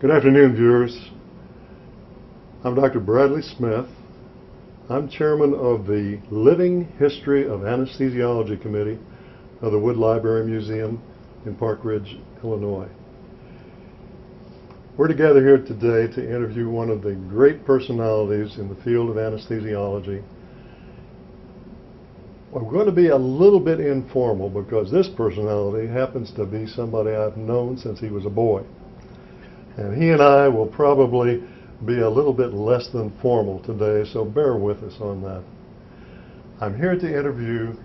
Good afternoon, viewers. I'm Dr. Bradley Smith. I'm chairman of the Living History of Anesthesiology Committee of the Wood Library Museum in Park Ridge, Illinois. We're together here today to interview one of the great personalities in the field of anesthesiology. We're going to be a little bit informal because this personality happens to be somebody I've known since he was a boy. And he and I will probably be a little bit less than formal today, so bear with us on that. I'm here to interview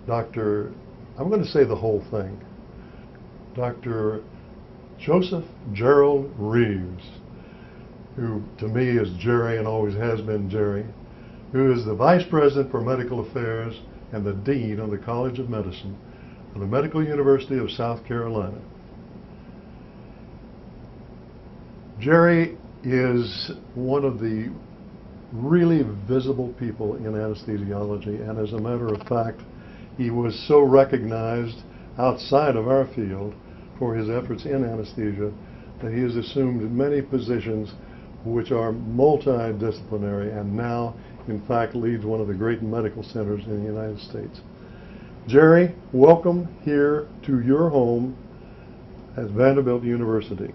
I'm going to say the whole thing, Dr. Joseph Gerald Reves, who to me is Jerry and always has been Jerry, who is the Vice President for Medical Affairs and the Dean of the College of Medicine of the Medical University of South Carolina. Jerry is one of the really visible people in anesthesiology, and as a matter of fact, he was so recognized outside of our field for his efforts in anesthesia that he has assumed many positions which are multidisciplinary and now, in fact, leads one of the great medical centers in the United States. Jerry, welcome here to your home at Vanderbilt University.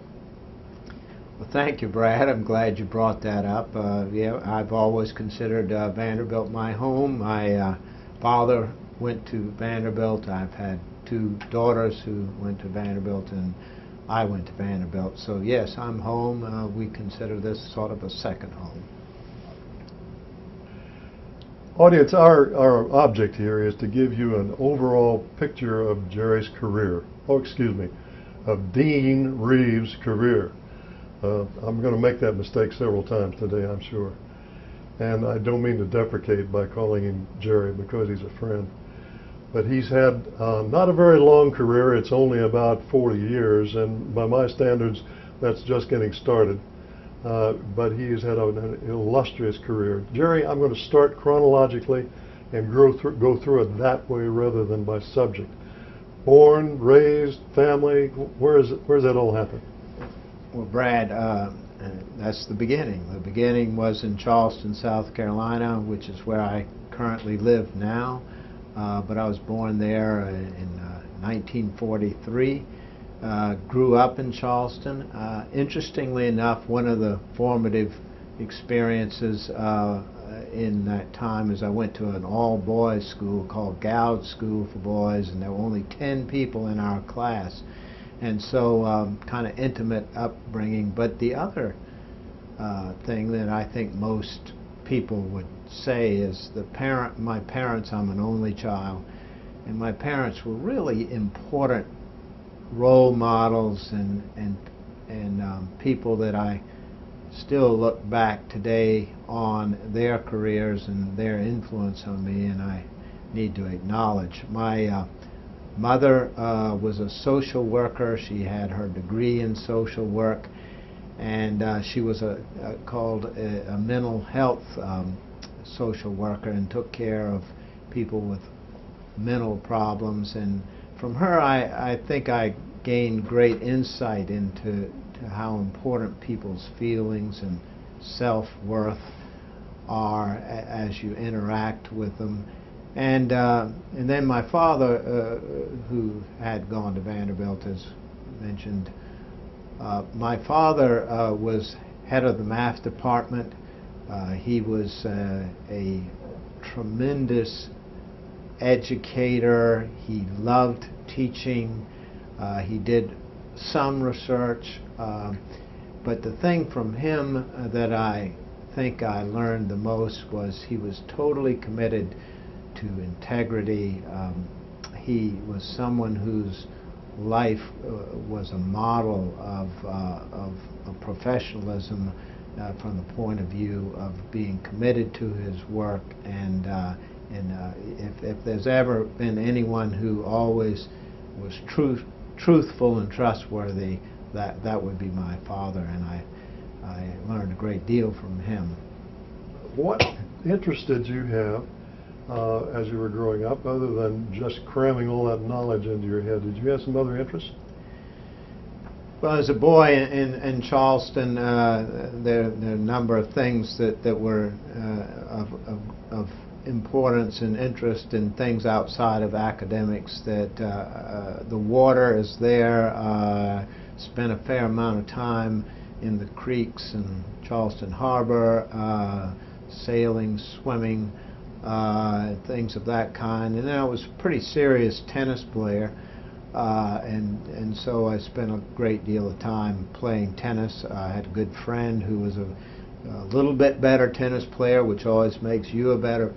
Well, thank you, Brad. I'm glad you brought that up. Yeah, I've always considered Vanderbilt my home. My father went to Vanderbilt. I've had two daughters who went to Vanderbilt, and I went to Vanderbilt. So yes, I'm home. We consider this sort of a second home. Audience, our object here is to give you an overall picture of Jerry's career. Of Dean Reves' career. I'm going to make that mistake several times today, I'm sure. And I don't mean to deprecate by calling him Jerry because he's a friend. But he's had not a very long career. It's only about 40 years, and by my standards, that's just getting started. But he has had an illustrious career. Jerry, I'm going to start chronologically and go through it that way rather than by subject. Born, raised, family, where's that all happen? Well, Brad, that's the beginning. The beginning was in Charleston, South Carolina, which is where I currently live now. But I was born there in 1943. Grew up in Charleston. Interestingly enough, one of the formative experiences in that time is I went to an all-boys school called Goud School for Boys, and there were only 10 people in our class. And so kind of intimate upbringing. But the other thing that I think most people would say is my parents, I'm an only child, and my parents were really important role models and people that I still look back today on their careers and their influence on me, and I need to acknowledge. My mother was a social worker. She had her degree in social work, and she was called a mental health social worker and took care of people with mental problems. And from her, I think I gained great insight into how important people's feelings and self-worth are as you interact with them. And then my father, who had gone to Vanderbilt, as mentioned, my father was head of the math department. He was a tremendous educator. He loved teaching. He did some research. But the thing from him that I think I learned the most was he was totally committed to integrity. He was someone whose life was a model of professionalism from the point of view of being committed to his work, and if there's ever been anyone who always was truthful and trustworthy, that would be my father, and I learned a great deal from him. What interest did you have as you were growing up, other than just cramming all that knowledge into your head? Did you have some other interests? Well, as a boy in Charleston, there are a number of things that were of importance and interest in things outside of academics. That the water is there. Spent a fair amount of time in the creeks in Charleston Harbor, sailing, swimming, things of that kind. And then I was a pretty serious tennis player, and so I spent a great deal of time playing tennis. I had a good friend who was a little bit better tennis player, which always makes you a better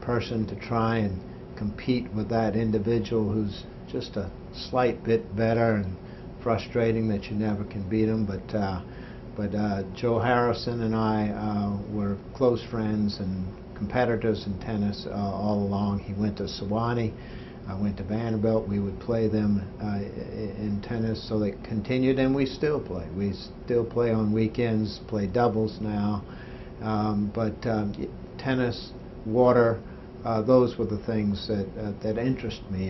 person to try and compete with that individual who's just a slight bit better, and frustrating that you never can beat them. But Joe Harrison and I were close friends and competitors in tennis all along. He went to Sewanee, I went to Vanderbilt. We would play them in tennis, so they continued, and we still play. We still play on weekends, play doubles now. But tennis, water, those were the things that interest me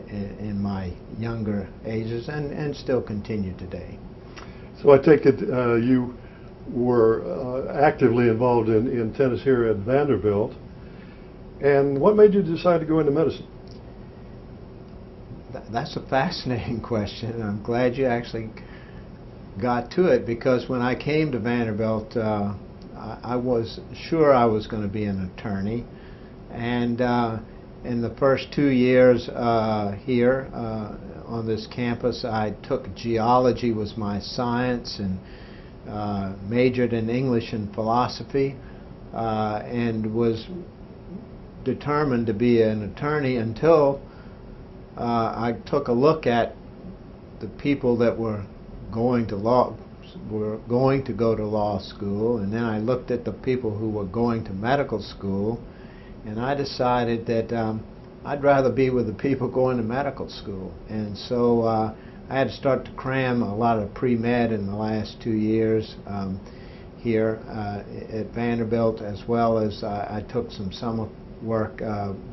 in my younger ages, and still continue today. So I take it you were actively involved in tennis here at Vanderbilt. And what made you decide to go into medicine? That's a fascinating question. I'm glad you actually got to it, because when I came to Vanderbilt, I was sure I was going to be an attorney. And in the first 2 years here on this campus, I took geology was my science, and majored in English and philosophy, and was determined to be an attorney until I took a look at the people that were going to go to law school, and then I looked at the people who were going to medical school, and I decided that I'd rather be with the people going to medical school. And so I had to start to cram a lot of pre-med in the last 2 years here at Vanderbilt, as well as I took some summer work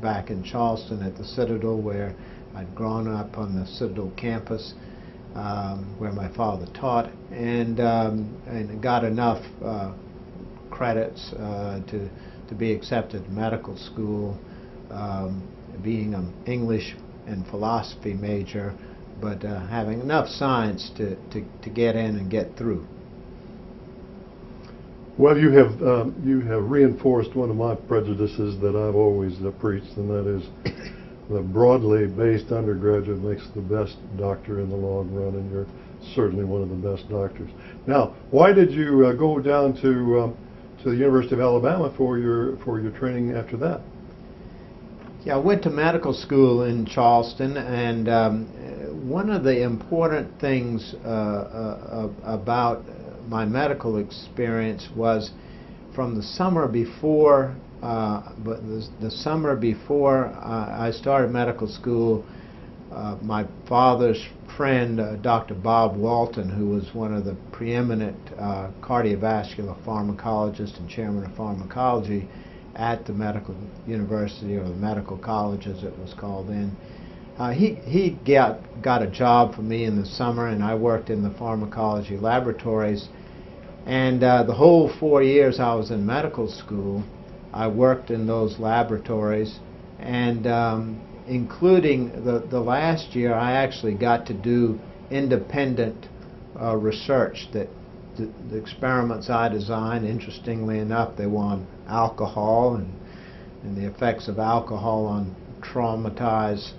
back in Charleston at the Citadel, where I'd grown up on the Citadel campus, where my father taught, and got enough credits to be accepted to medical school, being an English and philosophy major, but having enough science to get in and get through. Well, you have reinforced one of my prejudices that I've always preached, and that is the broadly based undergraduate makes the best doctor in the long run, and you're certainly one of the best doctors. Now, why did you go down to the University of Alabama for your training after that? Yeah, I went to medical school in Charleston, and one of the important things about my medical experience was from the summer before, the summer before I started medical school, my father's friend, Dr. Bob Walton, who was one of the preeminent cardiovascular pharmacologists and chairman of pharmacology at the medical university, or the medical college as it was called then, he got a job for me in the summer, and I worked in the pharmacology laboratories. And the whole 4 years I was in medical school, I worked in those laboratories, and including the last year, I actually got to do independent research. That the experiments I designed, interestingly enough, they were on alcohol and the effects of alcohol on traumatized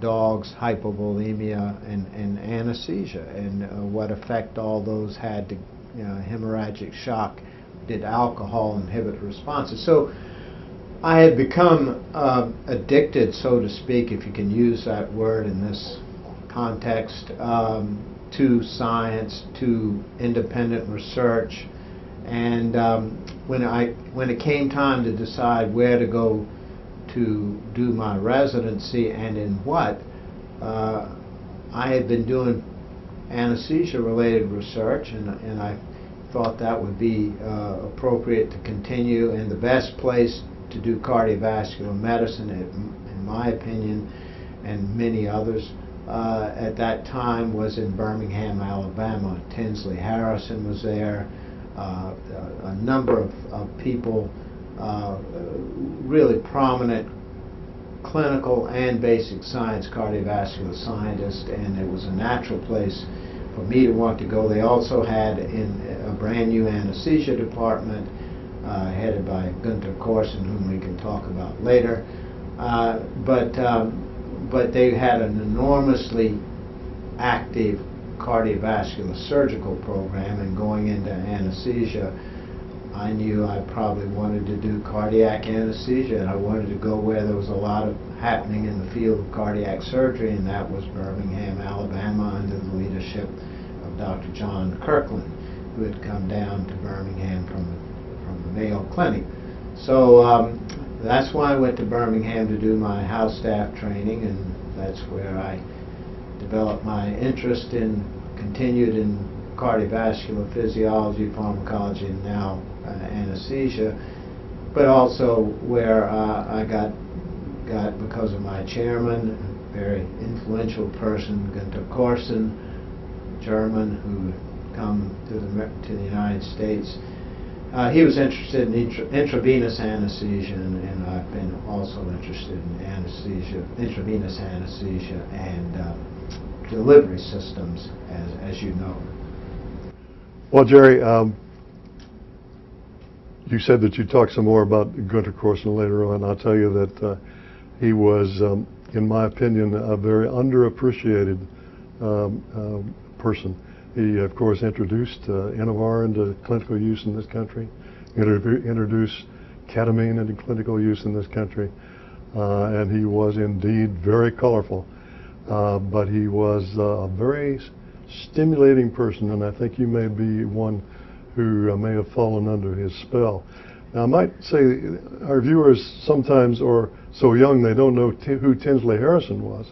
dogs, hypovolemia, and anesthesia, and what effect all those had to hemorrhagic shock. Did alcohol inhibit responses? So I had become addicted, so to speak, if you can use that word in this context to science, to independent research. And when it came time to decide where to go to do my residency and in what, I had been doing anesthesia-related research, and I thought that would be appropriate to continue. And the best place to do cardiovascular medicine, in my opinion, and many others, at that time was in Birmingham, Alabama. Tinsley Harrison was there. A number of people, really prominent clinical and basic science cardiovascular scientists, and it was a natural place for me to want to go. They also had a brand new anesthesia department headed by Gunter Korsen, whom we can talk about later. But they had an enormously active cardiovascular surgical program, and going into anesthesia, I knew I probably wanted to do cardiac anesthesia, and I wanted to go where there was a lot of happening in the field of cardiac surgery, and that was Birmingham, Alabama, under the leadership of Dr. John Kirkland, who had come down to Birmingham from the Mayo Clinic. So that's why I went to Birmingham to do my house staff training, and that's where I developed my interest in, continued in cardiovascular physiology, pharmacology, and now anesthesia, but also where I got because of my chairman, a very influential person, Gunter Korsen, German, who had come to the United States. He was interested in intravenous anesthesia, and I've been also interested in anesthesia, intravenous anesthesia, and delivery systems, as you know. Well, Jerry, you said that you'd talk some more about Gunter Korsen later on. I'll tell you that he was, in my opinion, a very underappreciated person. He, of course, introduced NMR into clinical use in this country, introduced ketamine into clinical use in this country, and he was indeed very colorful. But he was a very stimulating person, and I think you may be one who may have fallen under his spell. Now, I might say our viewers sometimes are so young they don't know who Tinsley Harrison was.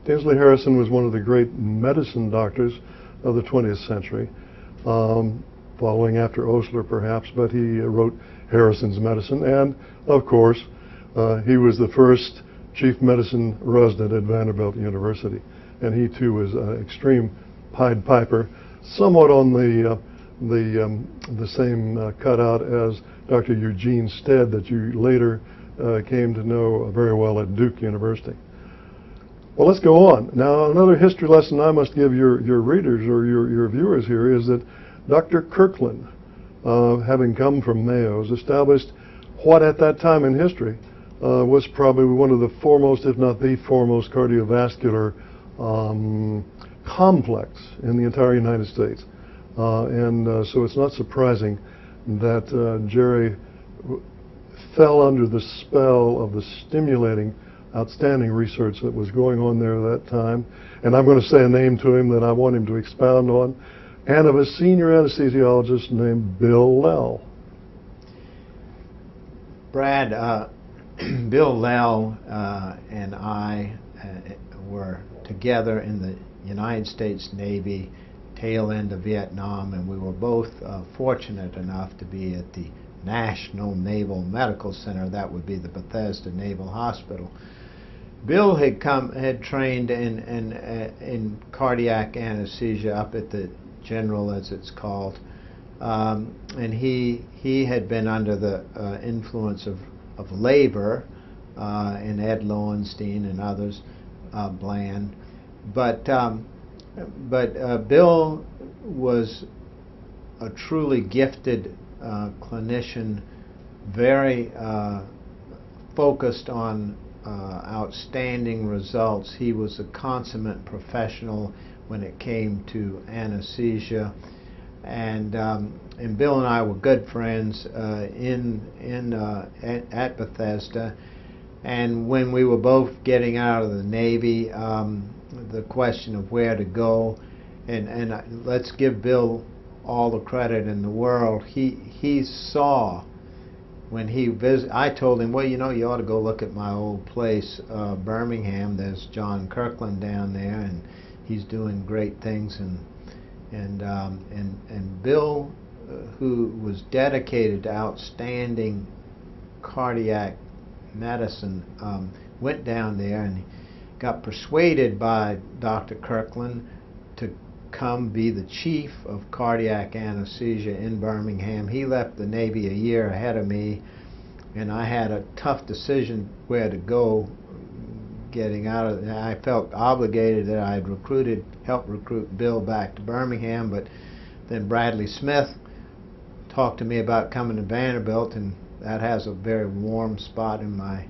Tinsley Harrison was one of the great medicine doctors of the 20th century, following after Osler perhaps, but he wrote Harrison's Medicine, and of course he was the first chief medicine resident at Vanderbilt University, and he too was an extreme Pied Piper, somewhat on the same cutout as Dr. Eugene Stead that you later came to know very well at Duke University. Well, let's go on. Now, another history lesson I must give your readers or your viewers here is that Dr. Kirkland, having come from Mayo's, established what at that time in history was probably one of the foremost, if not the foremost, cardiovascular complex in the entire United States. So it's not surprising that Jerry fell under the spell of the stimulating, outstanding research that was going on there at that time. And I'm going to say a name to him that I want him to expound on, and of a senior anesthesiologist named Bill Lell. Brad, Bill Lell and I were together in the United States Navy, tail end of Vietnam, and we were both fortunate enough to be at the National Naval Medical Center. That would be the Bethesda Naval Hospital. Bill had trained in cardiac anesthesia up at the General, as it's called, and he had been under the influence of labor and Ed Lowenstein and others, Bland, but Bill was a truly gifted clinician, very focused on outstanding results. He was a consummate professional when it came to anesthesia, and Bill and I were good friends at Bethesda, And when we were both getting out of the Navy, the question of where to go, and let's give Bill all the credit in the world. He saw when he visited. I told him, well, you know, you ought to go look at my old place, Birmingham. There's John Kirkland down there, and he's doing great things. And Bill, who was dedicated to outstanding cardiac medicine, went down there and got persuaded by Dr. Kirkland to come be the chief of cardiac anesthesia in Birmingham. He left the Navy a year ahead of me, and I had a tough decision where to go getting out of it. I felt obligated that I had helped recruit Bill back to Birmingham, but then Bradley Smith talked to me about coming to Vanderbilt, and that has a very warm spot in my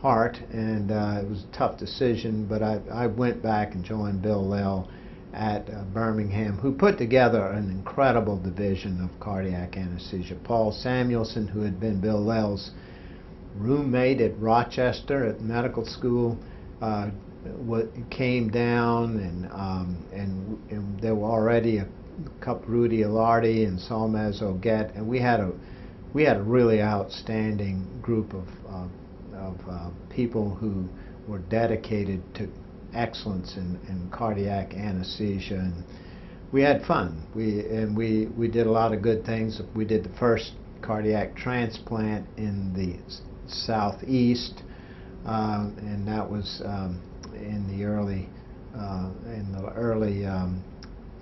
heart, and it was a tough decision, but I went back and joined Bill Lell at Birmingham, who put together an incredible division of cardiac anesthesia. Paul Samuelson, who had been Bill Lell's roommate at Rochester at medical school, came down, and there were already a couple, Rudy Alardi and Salmaz Oget, and we had a really outstanding group of people who were dedicated to excellence in cardiac anesthesia, and we had fun. We did a lot of good things. We did the first cardiac transplant in the southeast, and that was in the early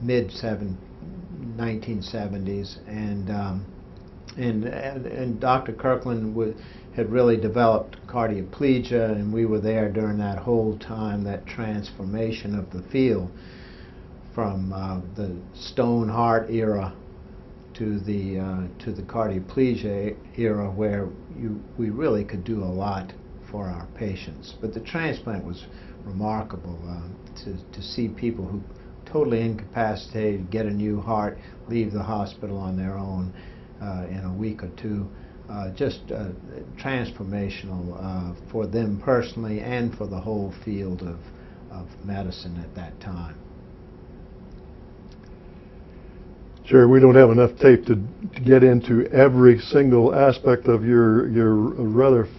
mid 1970s, and Dr. Kirkland had really developed cardioplegia, and we were there during that whole time, that transformation of the field from the stone heart era to the cardioplegia era, where we really could do a lot for our patients. But the transplant was remarkable, to see people who totally incapacitated get a new heart, leave the hospital on their own in a week or two. Just transformational for them personally and for the whole field of medicine at that time. Sure, we don't have enough tape to get into every single aspect of your rather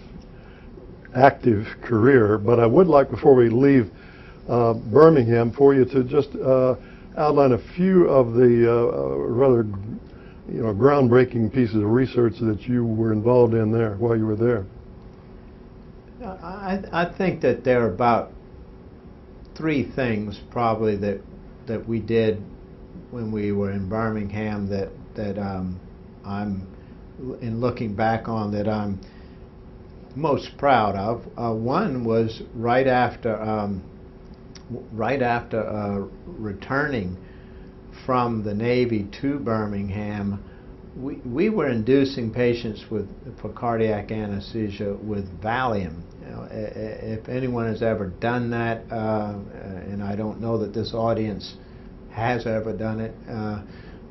active career, but I would like, before we leave Birmingham, for you to just outline a few of the rather groundbreaking pieces of research that you were involved in there while you were there. I think that there are about 3 things probably that we did when we were in Birmingham that I'm, in looking back on, that I'm most proud of. One was right after returning from the Navy to Birmingham, we were inducing patients for cardiac anesthesia with Valium. If anyone has ever done that, and I don't know that this audience has ever done it,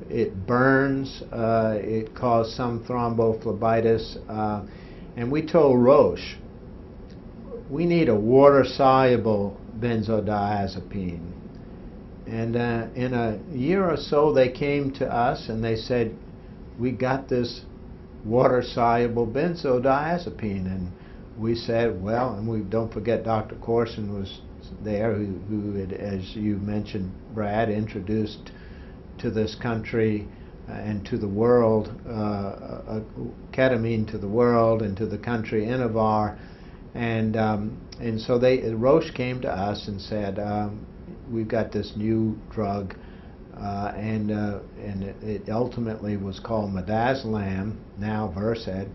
it burns, it caused some thrombophlebitis, and we told Roche, we need a water-soluble benzodiazepine. And in a year or so, they came to us and they said, we got this water-soluble benzodiazepine. And we said, well, and we don't forget Dr. Corson was there, who had, as you mentioned, Brad, introduced to this country and to the world, ketamine to the world and to the country, Inovar. And so Roche came to us and said, we've got this new drug, and it ultimately was called midazolam, now Versed,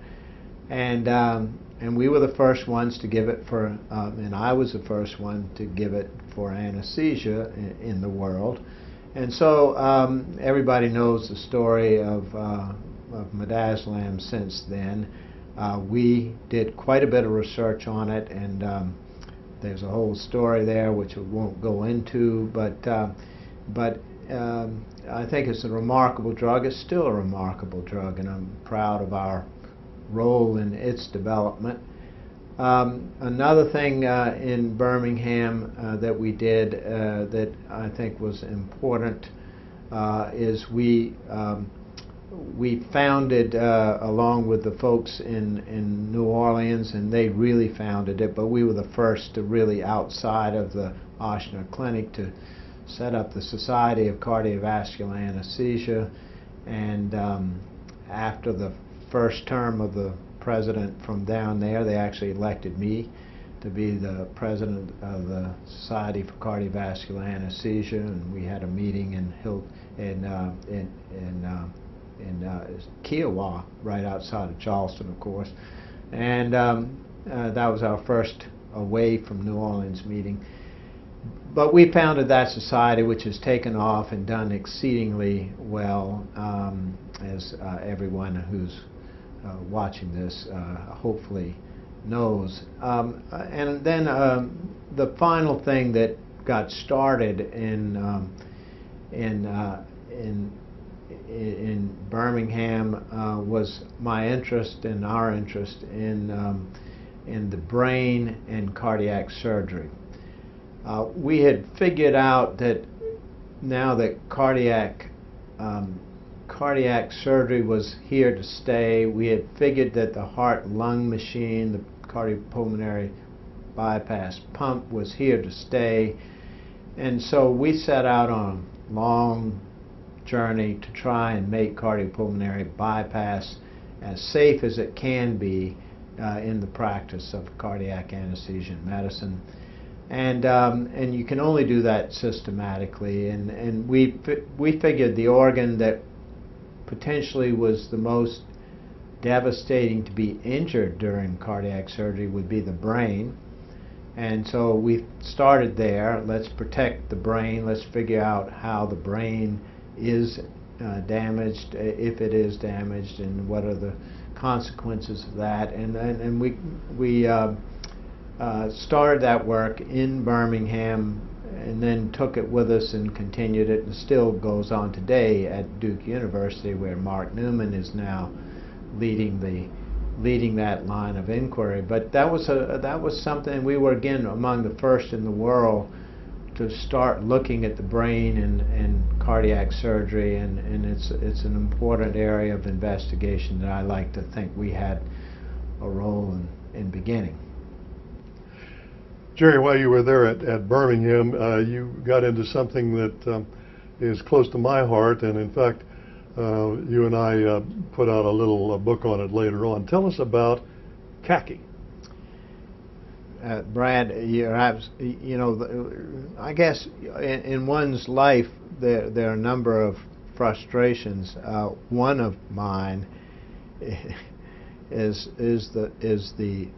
and we were the first ones to give it for, and I was the first one to give it for anesthesia in the world. And so everybody knows the story of midazolam since then. We did quite a bit of research on it, and there's a whole story there which we won't go into, but I think it's a remarkable drug. It's still a remarkable drug, and I'm proud of our role in its development. Another thing in Birmingham that we did that I think was important is we founded, along with the folks in New Orleans, and they really founded it, but we were the first to really, outside of the Ochsner Clinic, to set up the Society of Cardiovascular Anesthesia. And after the first term of the president from down there, they actually elected me to be the president of the Society for Cardiovascular Anesthesia, and we had a meeting in Kiowa, right outside of Charleston, of course, and that was our first away from New Orleans meeting. But we founded that society, which has taken off and done exceedingly well, as everyone who's watching this hopefully knows. And then the final thing that got started in Birmingham was my interest and our interest in the brain and cardiac surgery. We had figured out that now that cardiac surgery was here to stay, we had figured that the heart-lung machine, the cardiopulmonary bypass pump, was here to stay. And so we set out on a long journey to try and make cardiopulmonary bypass as safe as it can be in the practice of cardiac anesthesia and medicine. And you can only do that systematically. And we figured the organ that potentially was the most devastating to be injured during cardiac surgery would be the brain. And so we started there. Let's protect the brain. Let's figure out how the brain is damaged, if it is damaged, and what are the consequences of that. And we started that work in Birmingham, and then took it with us and continued it, and still goes on today at Duke University, where Mark Newman is now leading that line of inquiry. But that was something. We were again among the first in the world to start looking at the brain and cardiac surgery, and it's an important area of investigation that I like to think we had a role in beginning. Jerry, while you were there at Birmingham, you got into something that is close to my heart, and in fact, you and I put out a little book on it later on. Tell us about Khaki. Brad, you know, I guess in one's life there are a number of frustrations. One of mine is the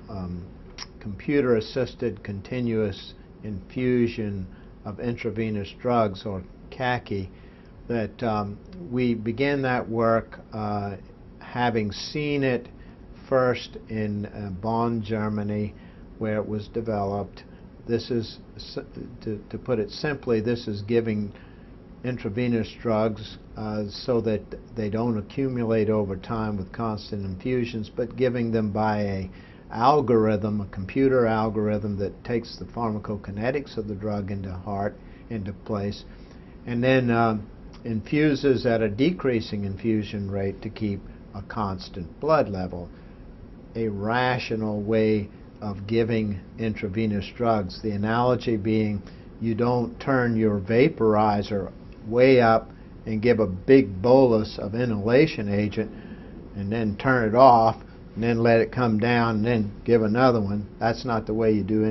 computer-assisted continuous infusion of intravenous drugs, or Khaki, that we began that work having seen it first in Bonn, Germany, where it was developed. This is, to put it simply, this is giving intravenous drugs so that they don't accumulate over time with constant infusions, but giving them by a computer algorithm that takes the pharmacokinetics of the drug into place, and then infuses at a decreasing infusion rate to keep a constant blood level. A rational way of giving intravenous drugs. The analogy being, you don't turn your vaporizer way up and give a big bolus of inhalation agent and then turn it off and then let it come down and then give another one. That's not the way you do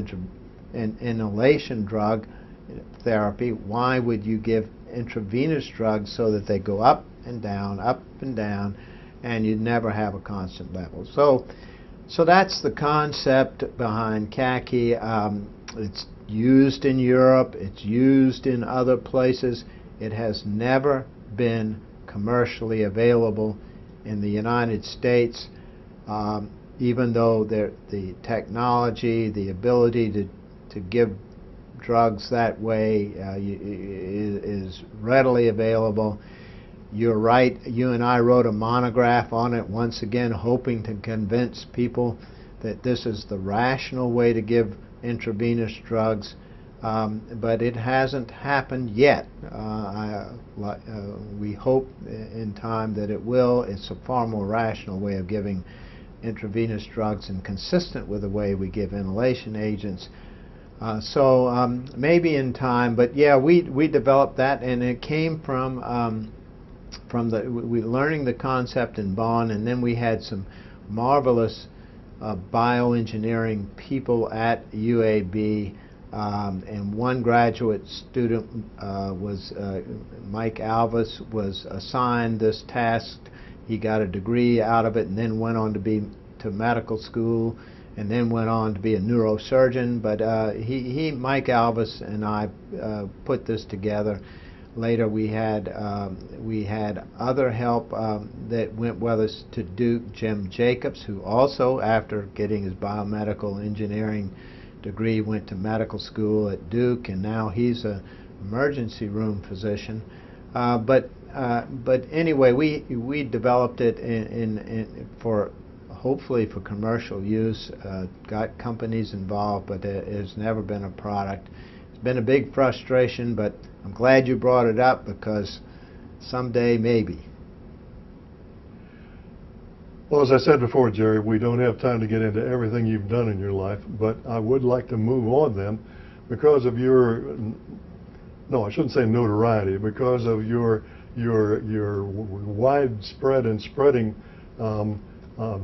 inhalation drug therapy. Why would you give intravenous drugs so that they go up and down, and you never have a constant level? So that's the concept behind Khaki. It's used in Europe, it's used in other places. It has never been commercially available in the United States, even though the technology, the ability to give drugs that way is readily available. You're right, you and I wrote a monograph on it, once again hoping to convince people that this is the rational way to give intravenous drugs, but it hasn't happened yet. We hope in time that it will. It's a far more rational way of giving intravenous drugs and consistent with the way we give inhalation agents. So maybe in time, but yeah, we developed that, and it came from learning the concept in Bonn, and then we had some marvelous bioengineering people at UAB, and one graduate student was Mike Alvis, was assigned this task. He got a degree out of it, and then went on to medical school, and then went on to be a neurosurgeon. But Mike Alvis and I put this together. Later we had other help that went with us to Duke. Jim Jacobs, who also, after getting his biomedical engineering degree, went to medical school at Duke, and now he's an emergency room physician. But anyway, we developed it for hopefully for commercial use. Got companies involved, but it has never been a product. It's been a big frustration, but I'm glad you brought it up, because someday maybe. Well, as I said before, Jerry, we don't have time to get into everything you've done in your life, but I would like to move on then, because of your, no, I shouldn't say notoriety, because of your widespread and spreading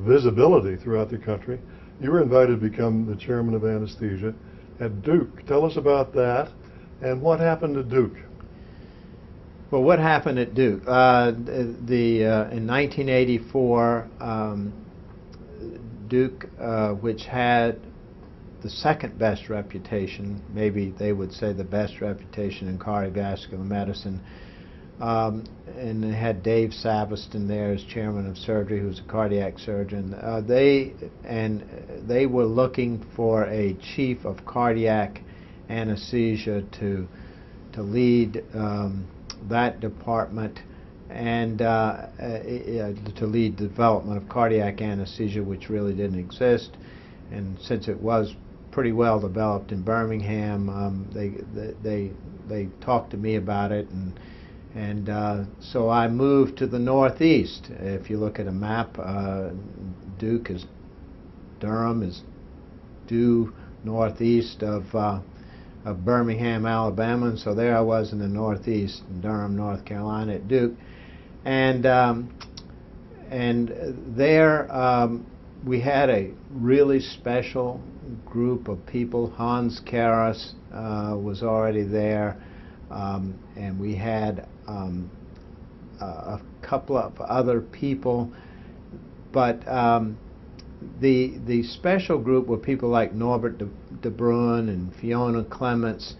visibility throughout the country. You were invited to become the chairman of anesthesia at Duke. Tell us about that, and what happened at Duke? Well, what happened at Duke? In 1984, Duke, which had the second best reputation, maybe they would say the best reputation in cardiovascular medicine, and they had Dave Saveston there as chairman of surgery, who was a cardiac surgeon. They were looking for a chief of cardiac anesthesia to lead that department, and to lead development of cardiac anesthesia, which really didn't exist. And since it was pretty well developed in Birmingham, they talked to me about it, and so I moved to the Northeast. If you look at a map, Durham is due northeast of Birmingham, Alabama, and so there I was in the Northeast, in Durham, North Carolina, at Duke, and there we had a really special group of people. Hans Karras was already there, and we had a couple of other people, but the special group were people like Norbert de Bruin and Fiona Clements,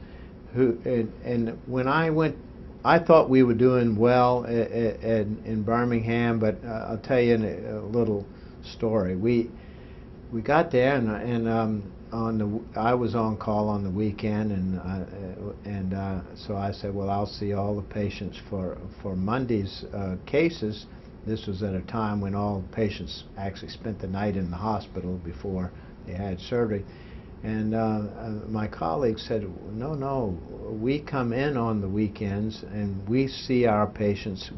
who and when I went, I thought we were doing well in Birmingham, but I'll tell you a little story. We got there, and I was on call on the weekend, and so I said, well, I'll see all the patients for Monday's cases. This was at a time when all patients actually spent the night in the hospital before they had surgery. And my colleague said, no, we come in on the weekends and we see our patients.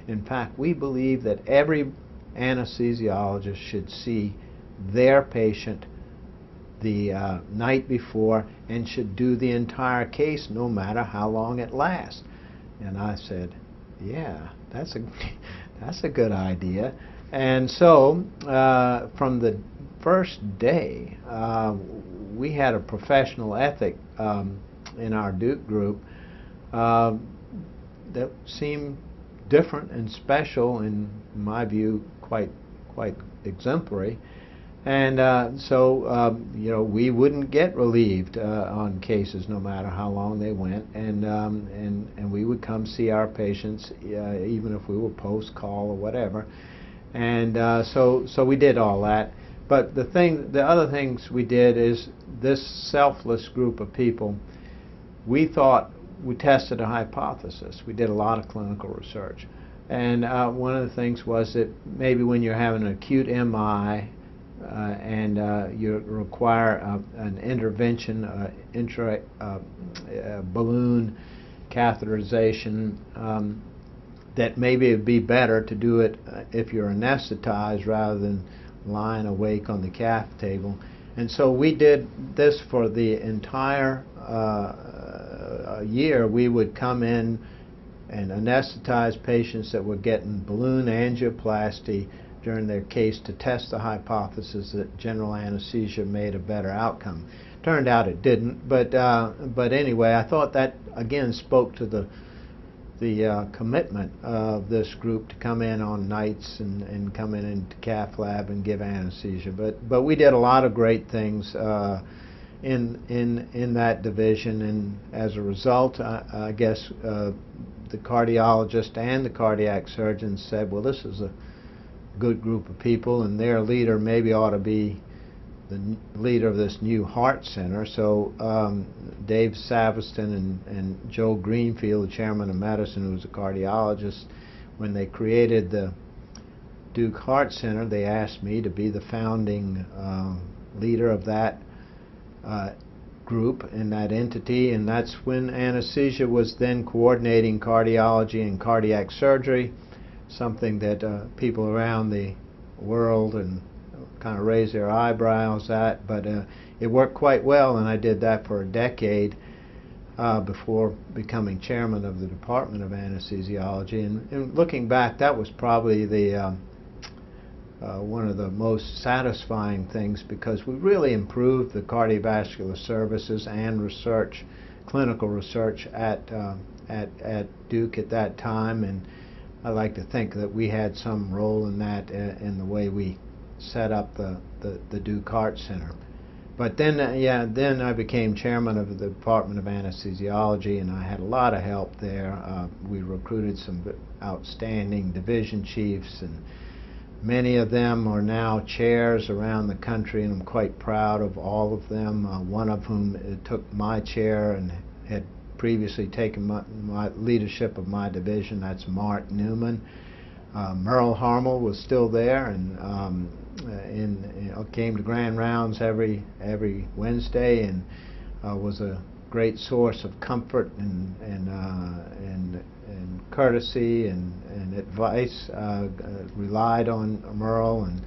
In fact, we believe that every anesthesiologist should see their patient the night before and should do the entire case, no matter how long it lasts. And I said, yeah, that's a good idea. And so from the first day, we had a professional ethic in our Duke group that seemed different and special, in my view, quite exemplary. And so we wouldn't get relieved on cases no matter how long they went, and we would come see our patients even if we were post call or whatever. And so we did all that. But the other things we did is this selfless group of people. We thought we tested a hypothesis. We did a lot of clinical research, and one of the things was that maybe when you're having an acute MI, and you require an intervention, balloon catheterization, that maybe it would be better to do it if you're anesthetized rather than lying awake on the cath table. And so we did this for the entire year. We would come in and anesthetize patients that were getting balloon angioplasty during their case to test the hypothesis that general anesthesia made a better outcome. Turned out it didn't, but anyway, I thought that again spoke to the commitment of this group to come in on nights and come in into cath lab and give anesthesia. But we did a lot of great things in that division, and as a result, I guess the cardiologist and the cardiac surgeon said, well, this is a good group of people, and their leader maybe ought to be the leader of this new heart center. So Dave Saveston and Joe Greenfield, the chairman of medicine, who was a cardiologist, when they created the Duke Heart Center, they asked me to be the founding leader of that group in that entity, and that's when anesthesia was then coordinating cardiology and cardiac surgery, something that people around the world and kind of raised their eyebrows at, but it worked quite well, and I did that for a decade before becoming chairman of the Department of Anesthesiology. And looking back, that was probably the one of the most satisfying things, because we really improved the cardiovascular services and research, clinical research at Duke at that time, and I like to think that we had some role in that in the way we set up the Duke Heart Center. But then, then I became chairman of the Department of Anesthesiology, and I had a lot of help there. We recruited some outstanding division chiefs, and many of them are now chairs around the country, and I'm quite proud of all of them. One of whom took my chair and had previously taken my leadership of my division. That's Mark Newman. Merle Harmel was still there, and came to grand rounds every Wednesday, and was a great source of comfort and courtesy and advice. Relied on Merle, and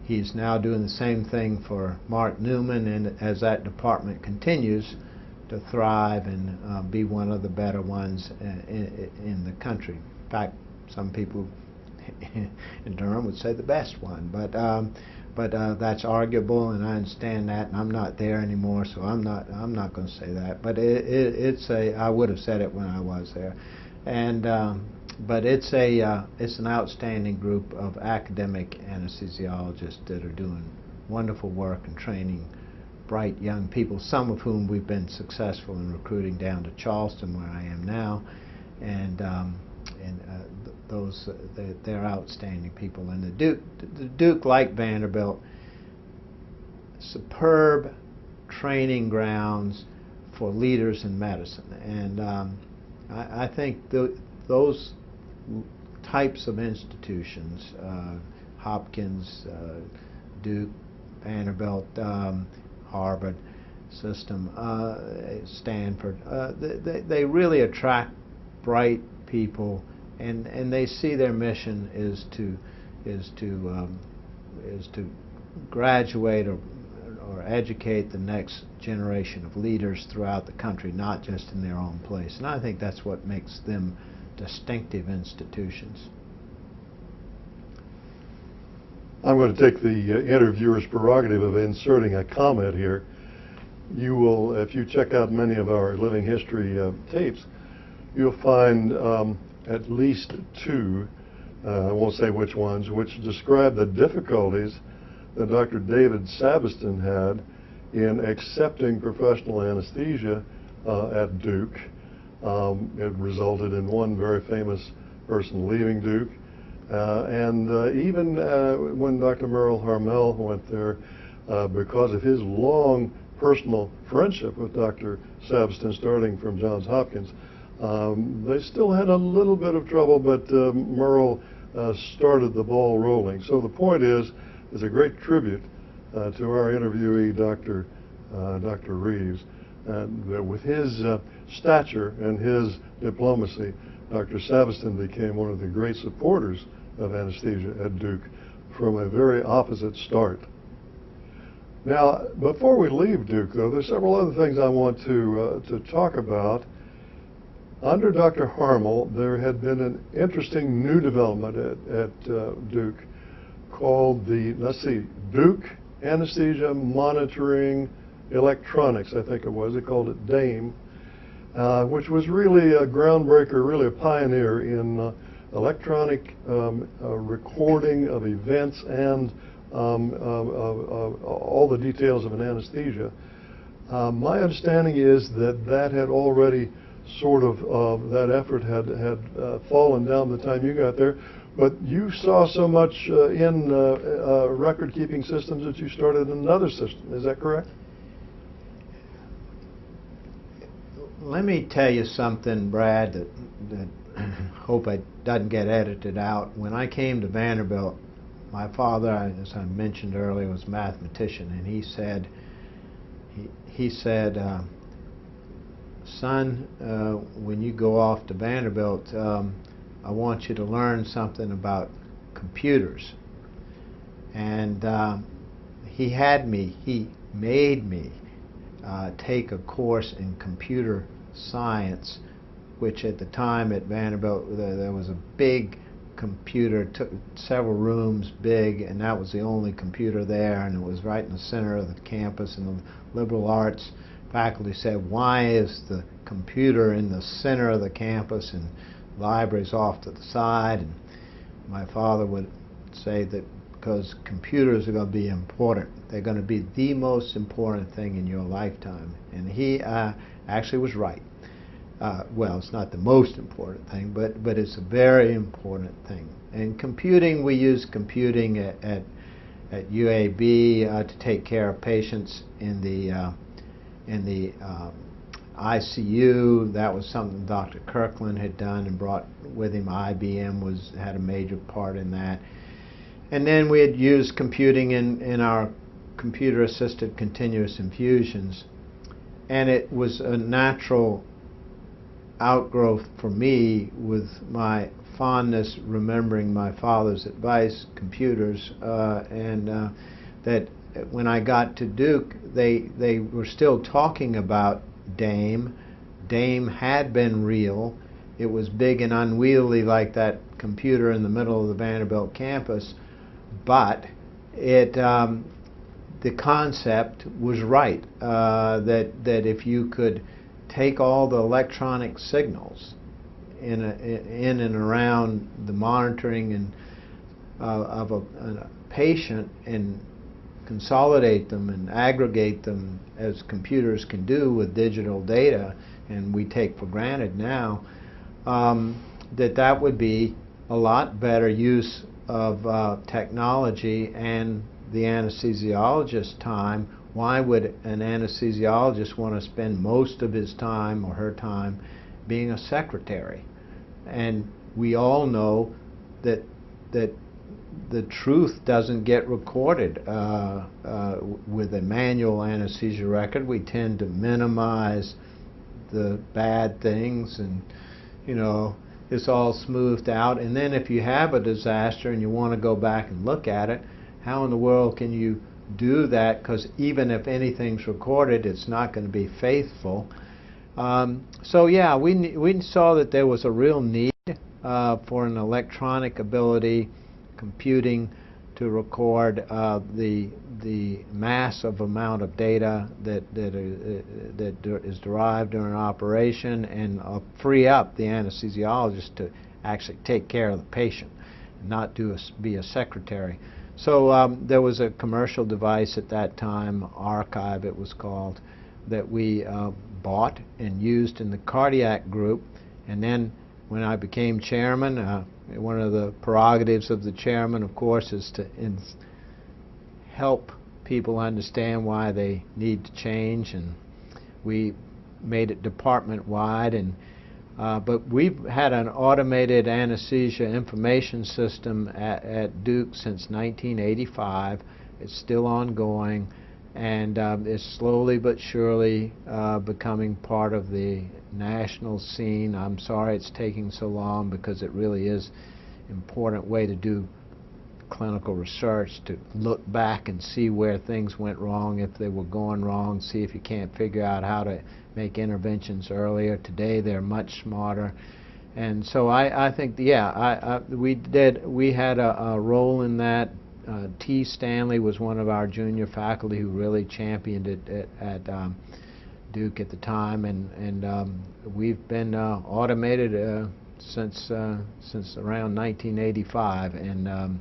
he's now doing the same thing for Mark Newman, and as that department continues to thrive and be one of the better ones in the country. In fact, some people in Durham would say the best one, but that's arguable, and I understand that, and I'm not there anymore, so I'm not going to say that. But I would have said it when I was there, and but it's an outstanding group of academic anesthesiologists that are doing wonderful work and training bright young people, some of whom we've been successful in recruiting down to Charleston, where I am now, and they're outstanding people. And the Duke, like Vanderbilt, superb training grounds for leaders in medicine, and I think those types of institutions, Hopkins, Duke, Vanderbilt, Harvard system, Stanford, they really attract bright people, and they see their mission is to graduate or educate the next generation of leaders throughout the country, not just in their own place. And I think that's what makes them distinctive institutions. I'm going to take the interviewer's prerogative of inserting a comment here. You will, if you check out many of our living history tapes, you'll find at least two, I won't say which ones, which describe the difficulties that Dr. David Saveston had in accepting professional anesthesia at Duke. It resulted in one very famous person leaving Duke. And even when Dr. Merle Harmel went there, because of his long personal friendship with Dr. Saveston, starting from Johns Hopkins, they still had a little bit of trouble, but Merle started the ball rolling. So the point is, it's a great tribute to our interviewee, Dr. Reves. And with his stature and his diplomacy, Dr. Saveston became one of the great supporters of anesthesia at Duke from a very opposite start. Now, before we leave Duke, though, there's several other things I want to talk about. Under Dr. Harmel, there had been an interesting new development at Duke called the, Duke Anesthesia Monitoring Electronics, I think it was. They called it DAME, which was really a groundbreaker, really a pioneer in electronic recording of events and all the details of an anesthesia. My understanding is that that had already sort of, that effort had fallen down the time you got there, but you saw so much in record-keeping systems that you started another system. Is that correct? Let me tell you something, Brad, that hope it doesn't get edited out. When I came to Vanderbilt, my father, as I mentioned earlier, was a mathematician, and he said, son, when you go off to Vanderbilt, I want you to learn something about computers. And he made me take a course in computer science, which at the time at Vanderbilt, there was a big computer, took several rooms big, and that was the only computer there, and it was right in the center of the campus. And the liberal arts faculty said, why is the computer in the center of the campus and libraries off to the side? And my father would say that because computers are going to be important. They're going to be the most important thing in your lifetime. And he actually was right. Well, it's not the most important thing, but it's a very important thing. And computing, we use computing at UAB to take care of patients in the ICU. That was something Dr. Kirkland had done and brought with him. IBM had a major part in that. And then we had used computing in our computer-assisted continuous infusions. And it was a natural outgrowth for me with my fondness remembering my father's advice, computers, that when I got to Duke, they were still talking about DAME. DAME had been real. It was big and unwieldy like that computer in the middle of the Vanderbilt campus, but the concept was right, that if you could take all the electronic signals in and around the monitoring and of a patient and consolidate them and aggregate them as computers can do with digital data, and we take for granted now, that would be a lot better use of technology and the anesthesiologist's time. Why would an anesthesiologist want to spend most of his time or her time being a secretary? And we all know that the truth doesn't get recorded with a manual anesthesia record. We tend to minimize the bad things, and it's all smoothed out. And then if you have a disaster and you want to go back and look at it, how in the world can you do that? Because even if anything's recorded, it's not going to be faithful. So yeah, we saw that there was a real need for an electronic ability, computing, to record the massive amount of data that is derived during an operation, and free up the anesthesiologist to actually take care of the patient, and not be a secretary. So there was a commercial device at that time, Archive it was called, that we bought and used in the cardiac group. And then when I became chairman, one of the prerogatives of the chairman, of course, is to help people understand why they need to change, and we made it department-wide. And but we've had an automated anesthesia information system at Duke since 1985, It's still ongoing, and it's slowly but surely becoming part of the national scene. I'm sorry it's taking so long, because it really is an important way to do clinical research, to look back and see where things went wrong, if they were going wrong, see if you can't figure out how to make interventions earlier. Today they're much smarter. And so I think, yeah, we had a role in that. T. Stanley was one of our junior faculty who really championed it at Duke at the time, and we've been automated since around 1985, and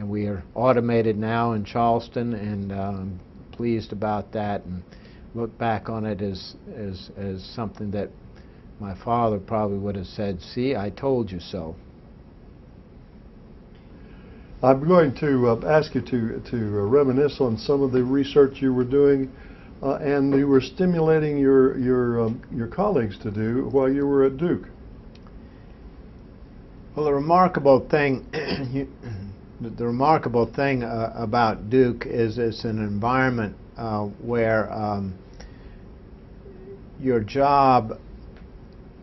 we are automated now in Charleston, and I'm pleased about that, and look back on it as something that my father probably would have said, "See, I told you so." I'm going to ask you to reminisce on some of the research you were doing and you were stimulating your colleagues to do while you were at Duke. Well, the remarkable thing about Duke is it's an environment where your job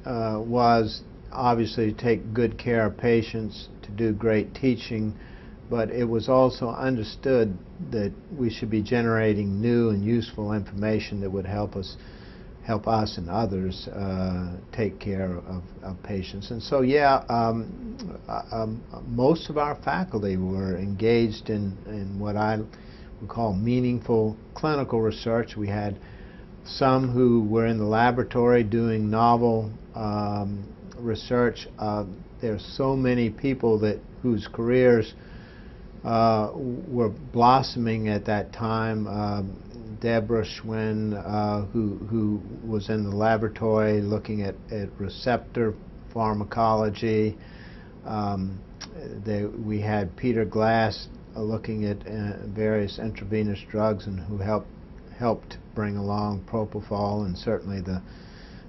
was obviously to take good care of patients, to do great teaching, but it was also understood that we should be generating new and useful information that would help us and others take care of patients. And so, yeah, most of our faculty were engaged in what I would call meaningful clinical research. We had some who were in the laboratory doing novel research. There's so many people whose careers were blossoming at that time. Deborah Schwinn, who was in the laboratory looking at receptor pharmacology. We had Peter Glass looking at various intravenous drugs, and who helped bring along propofol, and certainly the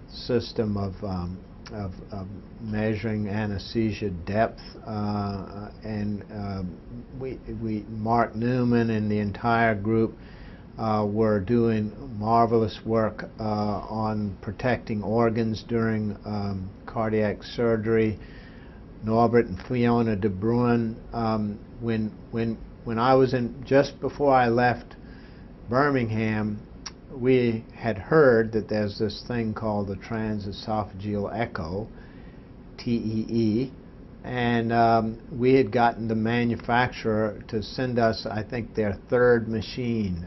system of measuring anesthesia depth, and Mark Newman and the entire group were doing marvelous work on protecting organs during cardiac surgery. Norbert and Fiona de Bruin, when I was just before I left Birmingham, we had heard that there's this thing called the transesophageal echo, TEE, and we had gotten the manufacturer to send us, I think, their third machine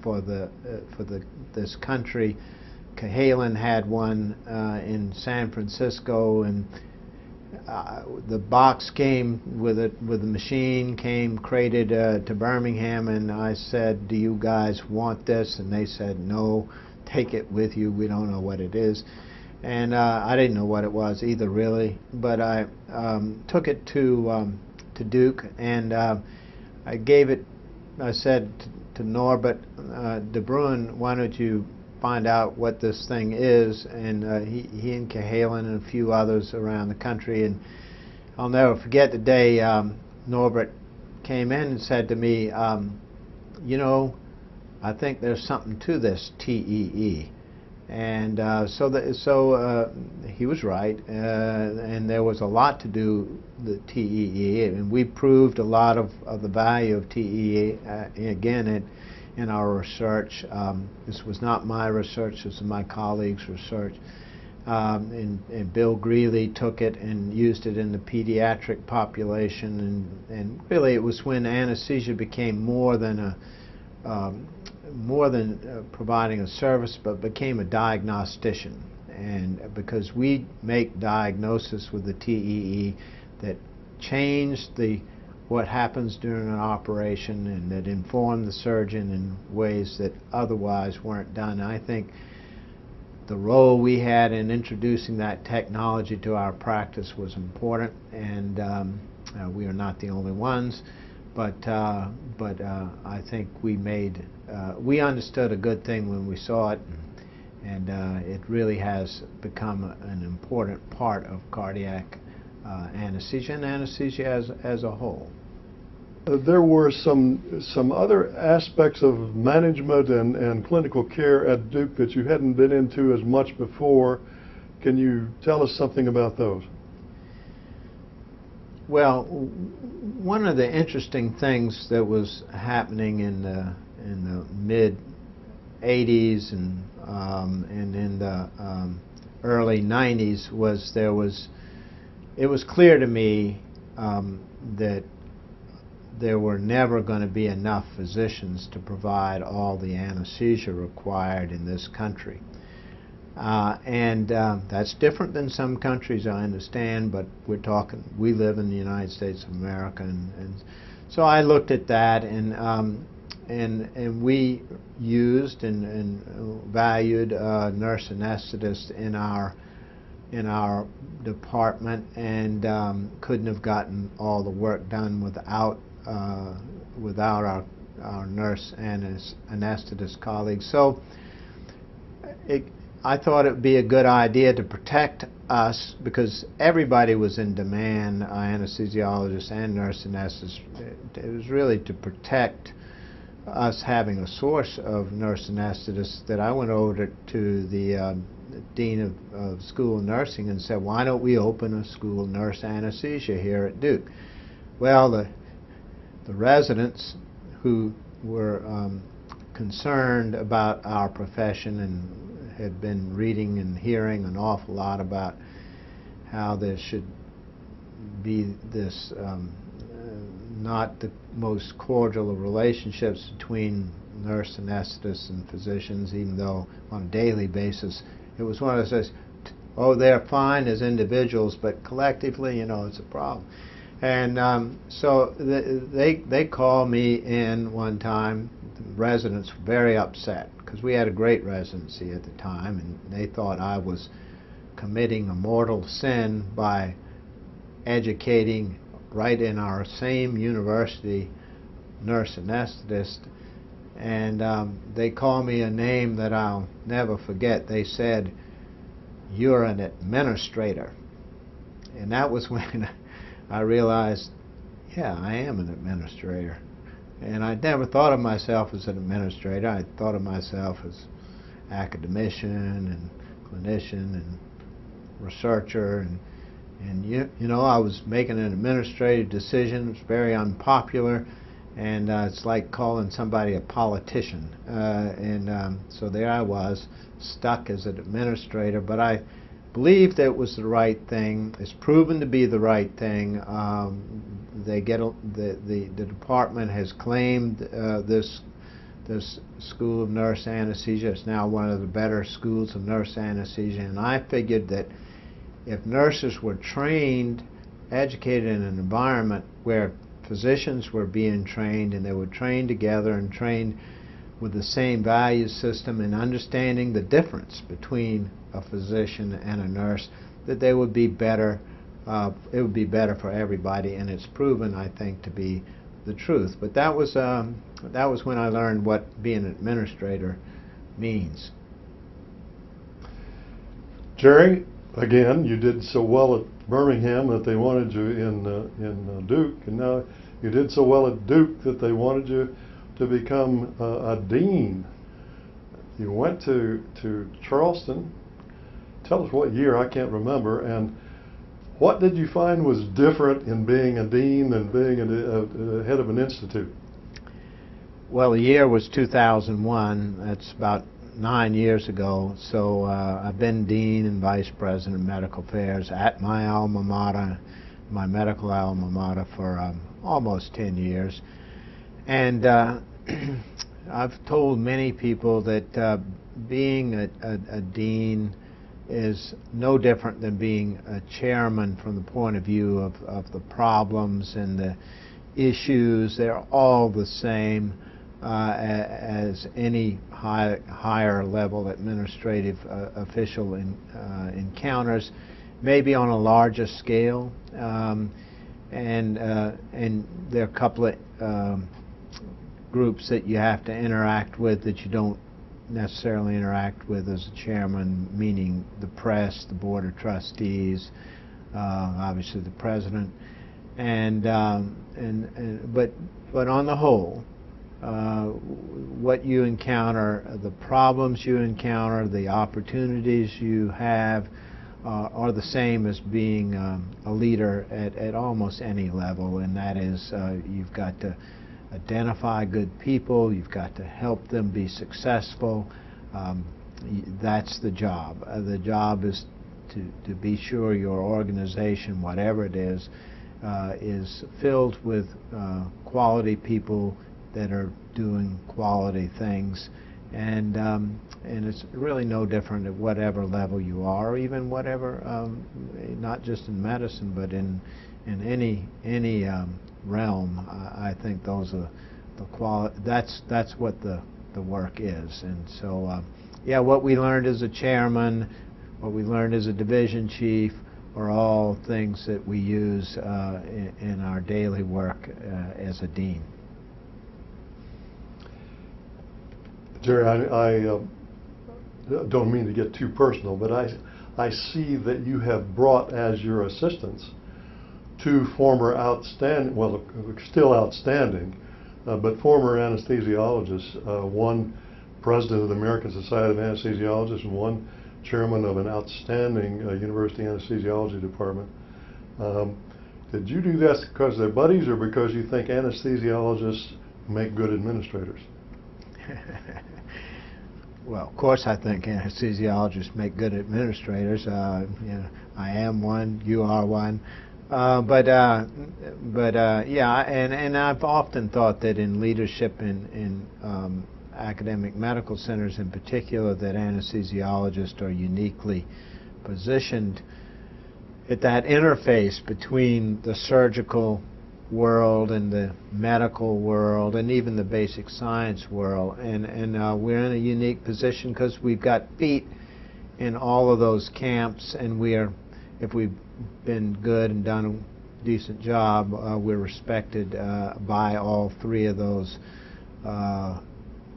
for this country. Cahalan had one in San Francisco, and the box came with the machine, came crated to Birmingham, and I said, "Do you guys want this?" And they said, "No, take it with you. We don't know what it is." And I didn't know what it was either, really. But I took it to Duke, and I gave it. I said to Norbert de Bruin, "Why don't you find out what this thing is?" And he and Cahalan and a few others around the country. And I'll never forget the day Norbert came in and said to me, "You know, I think there's something to this TEE." And so he was right, and there was a lot to do the TEE, and we proved a lot of the value of TEE again in our research. This was not my research, this was my colleagues' research. And Bill Greeley took it and used it in the pediatric population, and really it was when anesthesia became more than providing a service, but became a diagnostician. And because we make diagnosis with the TEE that changed what happens during an operation, and that inform the surgeon in ways that otherwise weren't done. And I think the role we had in introducing that technology to our practice was important, and we are not the only ones, but I think we understood a good thing when we saw it, and it really has become an important part of cardiac anesthesia and anesthesia as a whole. There were some other aspects of management and clinical care at Duke that you hadn't been into as much before. Can you tell us something about those? Well, one of the interesting things that was happening in the mid '80s and in the early '90s was it was clear to me that there were never going to be enough physicians to provide all the anesthesia required in this country. That's different than some countries, I understand, but we live in the United States of America, and so I looked at that, and we used and valued nurse anesthetists in our department, and couldn't have gotten all the work done without our nurse anesthetist colleagues. So I thought it would be a good idea to protect us, because everybody was in demand, anesthesiologists and nurse anesthetists. It was really to protect us having a source of nurse anesthetists that I went over to the Dean of School of Nursing and said, why don't we open a school of nurse anesthesia here at Duke? Well, the residents who were concerned about our profession and had been reading and hearing an awful lot about how there should be this not the most cordial of relationships between nurse anesthetists and physicians, even though on a daily basis it was one of those, oh, they're fine as individuals, but collectively, you know, it's a problem. And so they called me in one time. The residents were very upset because we had a great residency at the time, and they thought I was committing a mortal sin by educating right in our same university nurse anesthetist. And they called me a name that I'll never forget. They said, "You're an administrator." And that was when I realized, yeah, I am an administrator. And I never thought of myself as an administrator. I thought of myself as academician and clinician and researcher. And you know, I was making an administrative decision. It was very unpopular. And it's like calling somebody a politician. So there I was, stuck as an administrator. But I believed that it was the right thing. It's proven to be the right thing. The department has claimed this school of nurse anesthesia. It's now one of the better schools of nurse anesthesia. And I figured that if nurses were trained, educated in an environment where physicians were being trained, and they were trained together and trained with the same value system and understanding the difference between a physician and a nurse, that they would be better. It would be better for everybody, and it's proven, I think, to be the truth. But that was when I learned what being an administrator means. Jerry, again, you did so well at Birmingham that they wanted you in Duke, and now you did so well at Duke that they wanted you to become a dean. You went to Charleston. Tell us what year, I can't remember, and what did you find was different in being a dean than being a head of an institute? Well, the year was 2001. That's about 9 years ago. So I've been dean and vice president of medical affairs at my alma mater, my medical alma mater, for almost 10 years. And I've told many people that being a dean is no different than being a chairman from the point of view of the problems and the issues. They're all the same as any higher level administrative official encounters, maybe on a larger scale. And there are a couple of groups that you have to interact with that you don't necessarily interact with as a chairman, meaning the press, the board of trustees, obviously the president. But on the whole, what you encounter, the problems you encounter, the opportunities you have are the same as being a leader at almost any level, and that is you've got to identify good people, you've got to help them be successful. That's the job. The job is to be sure your organization, whatever it is filled with quality people that are doing quality things, and it's really no different at whatever level you are, or even whatever, not just in medicine, but in any realm. I think those are the quality. That's what the work is, and so yeah, what we learned as a chairman, what we learned as a division chief, are all things that we use in our daily work as a dean. Jerry, I don't mean to get too personal, but I see that you have brought as your assistants two former outstanding, well, still outstanding, but former anesthesiologists, one president of the American Society of Anesthesiologists and one chairman of an outstanding university anesthesiology department. Did you do that because they're buddies or because you think anesthesiologists make good administrators? Well, of course I think anesthesiologists make good administrators. You know, I am one, you are one. Yeah, and I've often thought that in leadership in academic medical centers in particular, that anesthesiologists are uniquely positioned at that interface between the surgical world and the medical world and even the basic science world, and we're in a unique position because we've got feet in all of those camps, and if we've been good and done a decent job, we're respected by all three of those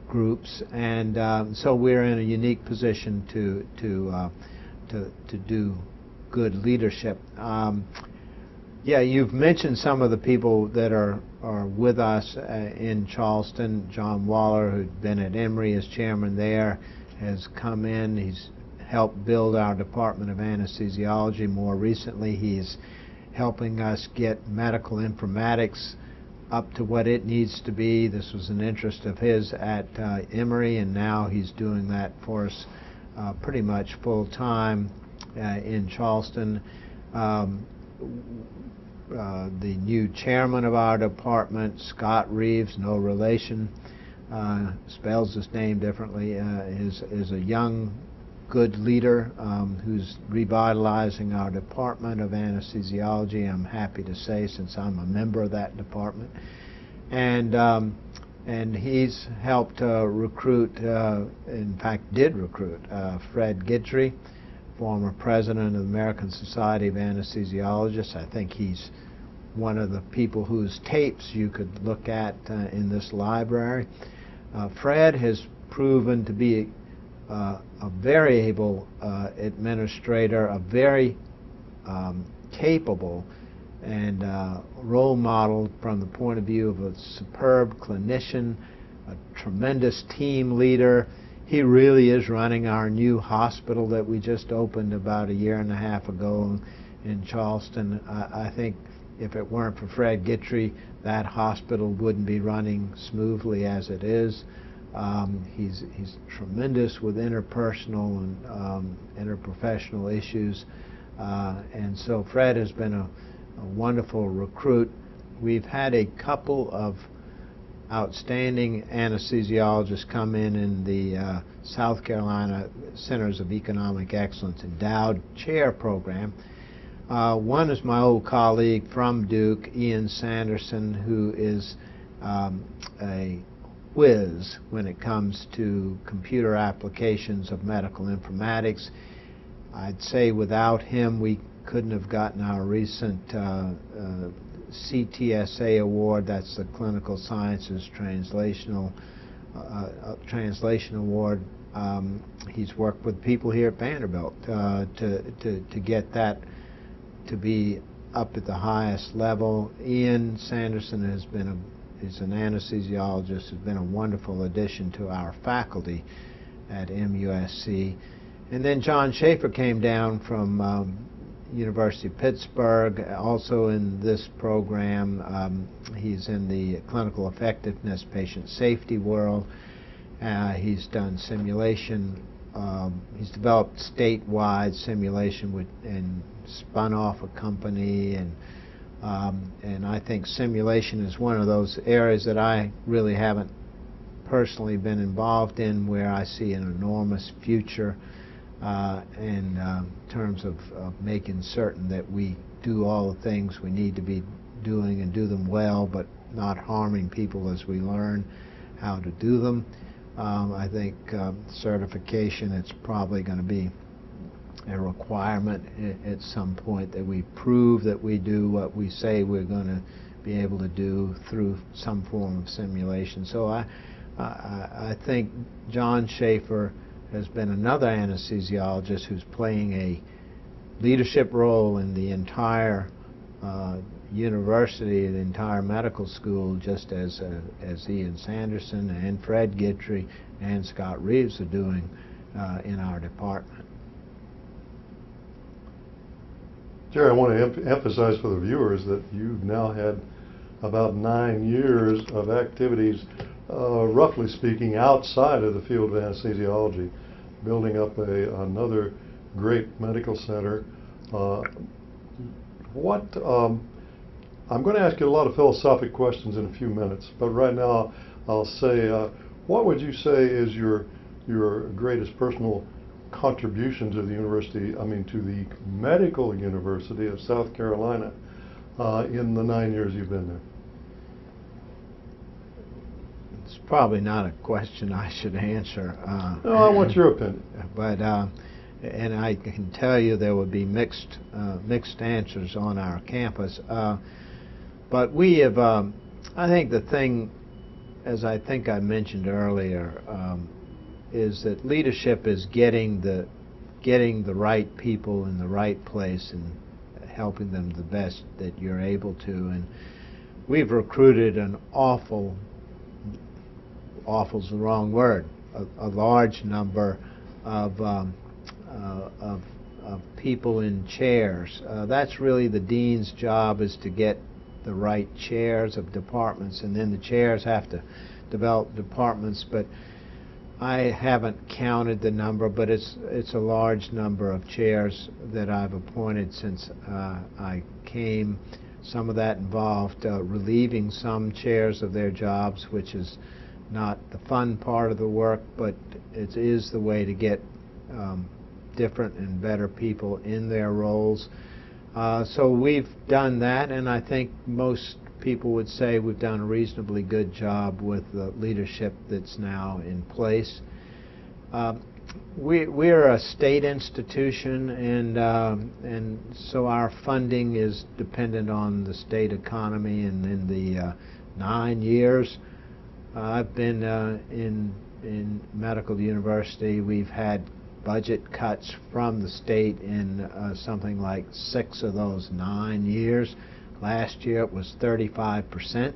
groups, and so we're in a unique position to do good leadership. Yeah, you've mentioned some of the people that are with us in Charleston. John Waller, who'd been at Emory as chairman there, has come in. He's helped build our Department of Anesthesiology. More recently, he's helping us get medical informatics up to what it needs to be. This was an interest of his at Emory, and now he's doing that for us pretty much full time in Charleston. The new chairman of our department, Scott Reves, no relation, spells his name differently, is a young, good leader who's revitalizing our Department of Anesthesiology, I'm happy to say, since I'm a member of that department. And he's helped recruit, in fact did recruit, Fred Guidry, former president of the American Society of Anesthesiologists. I think he's one of the people whose tapes you could look at in this library. Fred has proven to be a very able administrator, a very capable and role model from the point of view of a superb clinician, a tremendous team leader. He really is running our new hospital that we just opened about a year and a half ago in Charleston. I think if it weren't for Fred Guidry, that hospital wouldn't be running smoothly as it is. He's tremendous with interpersonal and interprofessional issues, and so Fred has been a wonderful recruit. We've had a couple of outstanding anesthesiologists come in the South Carolina Centers of Economic Excellence Endowed Chair Program. One is my old colleague from Duke, Ian Sanderson, who is a whiz when it comes to computer applications of medical informatics. I'd say without him we couldn't have gotten our recent CTSA award. That's the Clinical Sciences Translation Award. He's worked with people here at Vanderbilt to get that to be up at the highest level. Ian Sanderson is an anesthesiologist, has been a wonderful addition to our faculty at MUSC. And then John Schaefer came down from University of Pittsburgh, also in this program. He's in the clinical effectiveness patient safety world. He's done simulation. He's developed statewide simulation and spun off a company, and I think simulation is one of those areas that I really haven't personally been involved in, where I see an enormous future in terms of making certain that we do all the things we need to be doing and do them well, but not harming people as we learn how to do them. I think certification, it's probably going to be a requirement at some point that we prove that we do what we say we're going to be able to do through some form of simulation. So I think John Schaefer has been another anesthesiologist who's playing a leadership role in the entire university, the entire medical school, just as Ian Sanderson and Fred Guitry and Scott Reves are doing in our department. Jerry, I want to emphasize for the viewers that you've now had about 9 years of activities, roughly speaking, outside of the field of anesthesiology, building up another great medical center. I'm going to ask you a lot of philosophic questions in a few minutes, but right now I'll say, what would you say is your greatest personal contribution to the university, to the Medical University of South Carolina in the 9 years you've been there? It's probably not a question I should answer. No, I want your opinion. But and I can tell you there would be mixed answers on our campus. But we have, I think the thing, as I think I mentioned earlier, is that leadership is getting the right people in the right place and helping them the best that you're able to. And we've recruited an awful's the wrong word, a large number of people in chairs. That's really the dean's job, is to get the right chairs of departments, and then the chairs have to develop departments. But I haven't counted the number, but it's a large number of chairs that I've appointed since I came. Some of that involved relieving some chairs of their jobs, which is not the fun part of the work, but it is the way to get different and better people in their roles. So we've done that, and I think most people would say we've done a reasonably good job with the leadership that's now in place. We're a state institution, and so our funding is dependent on the state economy. And in the 9 years I've been in Medical University, we've had budget cuts from the state in something like 6 of those 9 years. Last year it was 35%.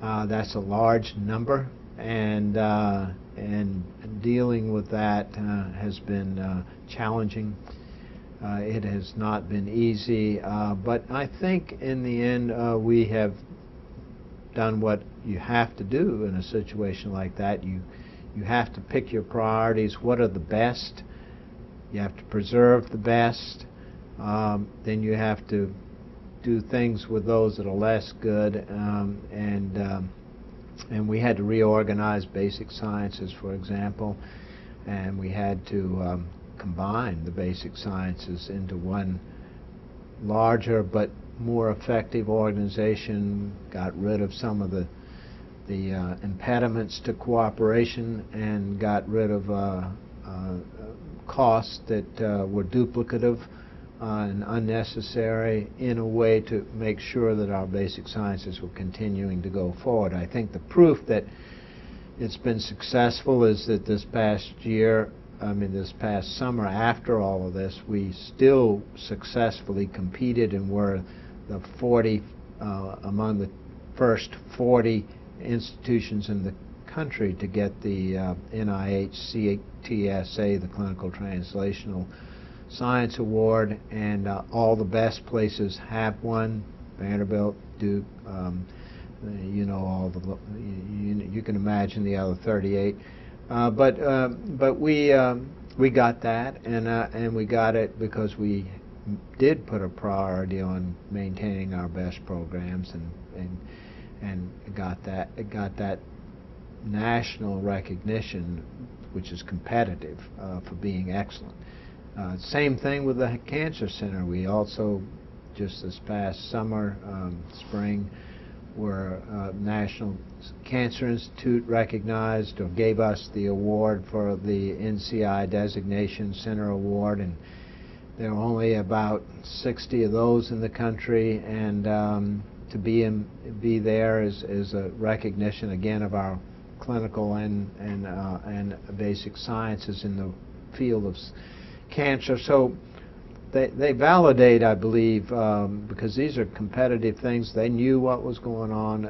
That's a large number, and dealing with that has been challenging. It has not been easy, but I think in the end we have done what you have to do in a situation like that. You have to pick your priorities. What are the best? You have to preserve the best. Then you have to do things with those that are less good. And we had to reorganize basic sciences, for example, and we had to combine the basic sciences into one larger but more effective organization. Got rid of some of the impediments to cooperation, and got rid of costs that were duplicative and unnecessary, in a way to make sure that our basic sciences were continuing to go forward. I think the proof that it's been successful is that this past year this past summer, after all of this, we still successfully competed and were the 40 among the first 40 institutions in the country to get the NIH CTSA, the Clinical Translational Science Award, and all the best places have one. Vanderbilt, Duke, you know, all the you can imagine the other 38. But we got that, and we got it because we did put a priority on maintaining our best programs, and got that national recognition, which is competitive, for being excellent. Same thing with the Cancer Center. We also, just this past summer, spring, were National Cancer Institute recognized or gave us the award for the NCI Designation Center Award, and there are only about 60 of those in the country, and to be there is a recognition again of our clinical and basic sciences in the field of cancer. So they validate, I believe, because these are competitive things. They knew what was going on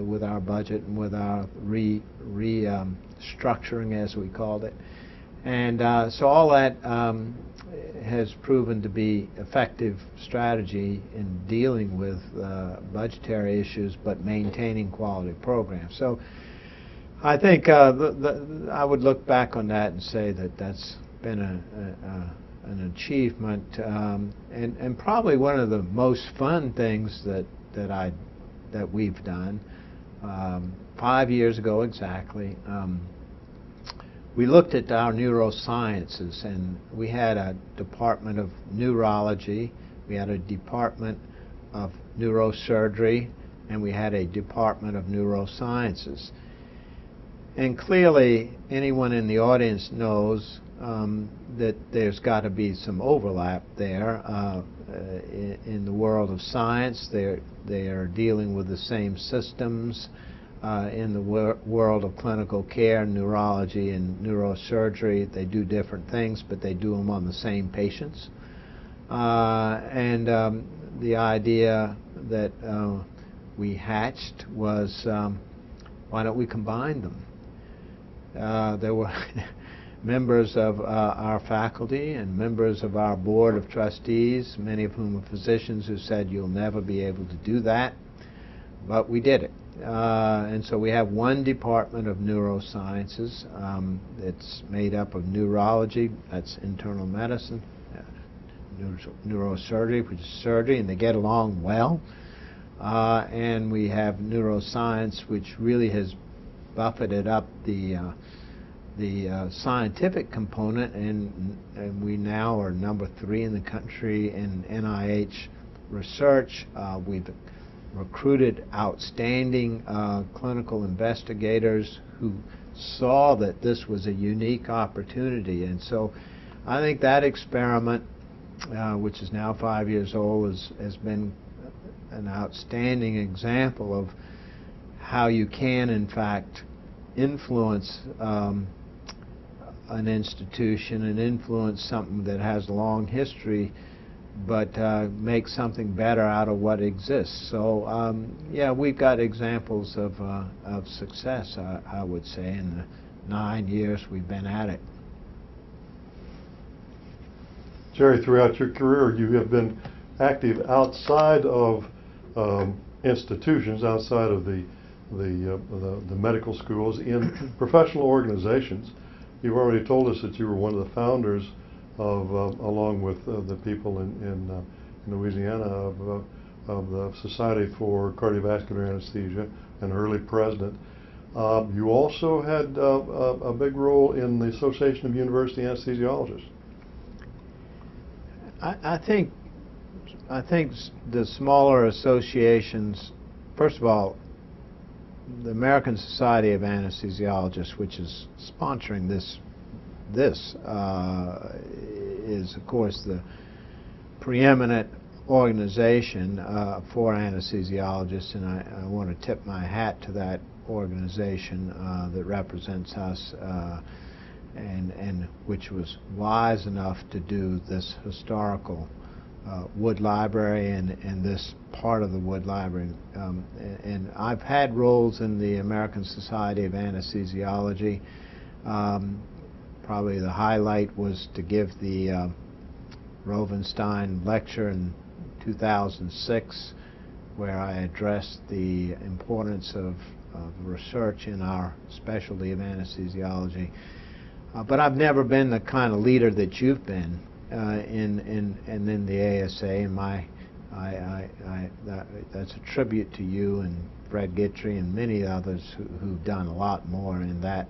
with our budget and with our restructuring, as we called it. And so all that has proven to be effective strategy in dealing with budgetary issues, but maintaining quality programs. So I think I would look back on that and say that that's been an achievement, and probably one of the most fun things that we've done. 5 years ago exactly, we looked at our neurosciences, and we had a department of neurology, we had a department of neurosurgery, and we had a department of neurosciences. And clearly, anyone in the audience knows that there's got to be some overlap there. In the world of science, they are dealing with the same systems. In the world of clinical care, neurology and neurosurgery, they do different things, but they do them on the same patients. And the idea that we hatched was, why don't we combine them? There were members of our faculty and members of our board of trustees, many of whom are physicians, who said you'll never be able to do that, but we did it. And so we have one department of neurosciences. It's made up of neurology, that's internal medicine, neurosurgery, which is surgery, and they get along well. And we have neuroscience, which really has buffeted up the scientific component, and we now are number 3 in the country in NIH research. We've recruited outstanding clinical investigators who saw that this was a unique opportunity, and so I think that experiment, which is now 5 years old, has been an outstanding example of how you can, in fact, influence an institution and influence something that has a long history, but make something better out of what exists. So yeah, we've got examples of success, I would say, in the 9 years we've been at it. Jerry, throughout your career, you have been active outside of institutions, outside of the medical schools, in professional organizations. You've already told us that you were one of the founders of, along with the people in Louisiana, of the Society for Cardiovascular Anesthesia, an early president. You also had a big role in the Association of University Anesthesiologists. I think the smaller associations, first of all, the American Society of Anesthesiologists, which is sponsoring this is, of course, the preeminent organization for anesthesiologists, and I want to tip my hat to that organization that represents us and which was wise enough to do this historical wood library and this part of the wood library. And I've had roles in the American Society of Anesthesiology. Probably the highlight was to give the Rovenstein lecture in 2006, where I addressed the importance of research in our specialty of anesthesiology. But I've never been the kind of leader that you've been in the ASA, and that's a tribute to you and Fred Guitry and many others who've done a lot more in that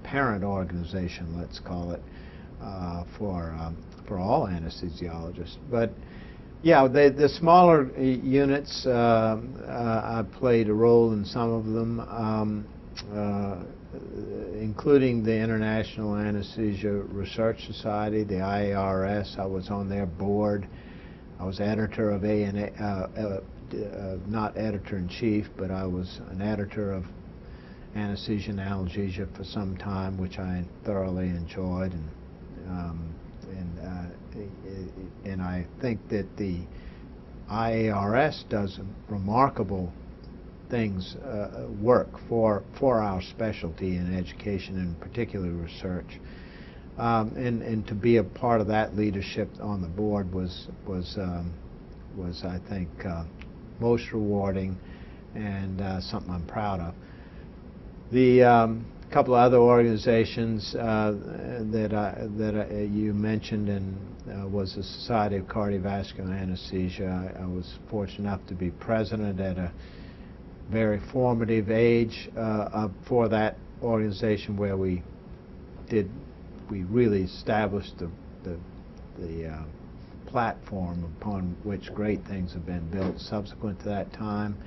parent organization, let's call it, for all anesthesiologists. But yeah, the smaller units, I played a role in some of them, including the International Anesthesia Research Society, the IARS. I was on their board. I was editor of not editor-in-chief, but I was an editor of Anesthesia and Analgesia for some time, which I thoroughly enjoyed. And I think that the IARS does remarkable things, work for our specialty in education and particularly research. And to be a part of that leadership on the board was I think most rewarding and something I'm proud of. The couple of other organizations that you mentioned and was the Society of Cardiovascular Anesthesia. I was fortunate enough to be president at a very formative age for that organization, where we really established the platform upon which great things have been built subsequent to that time.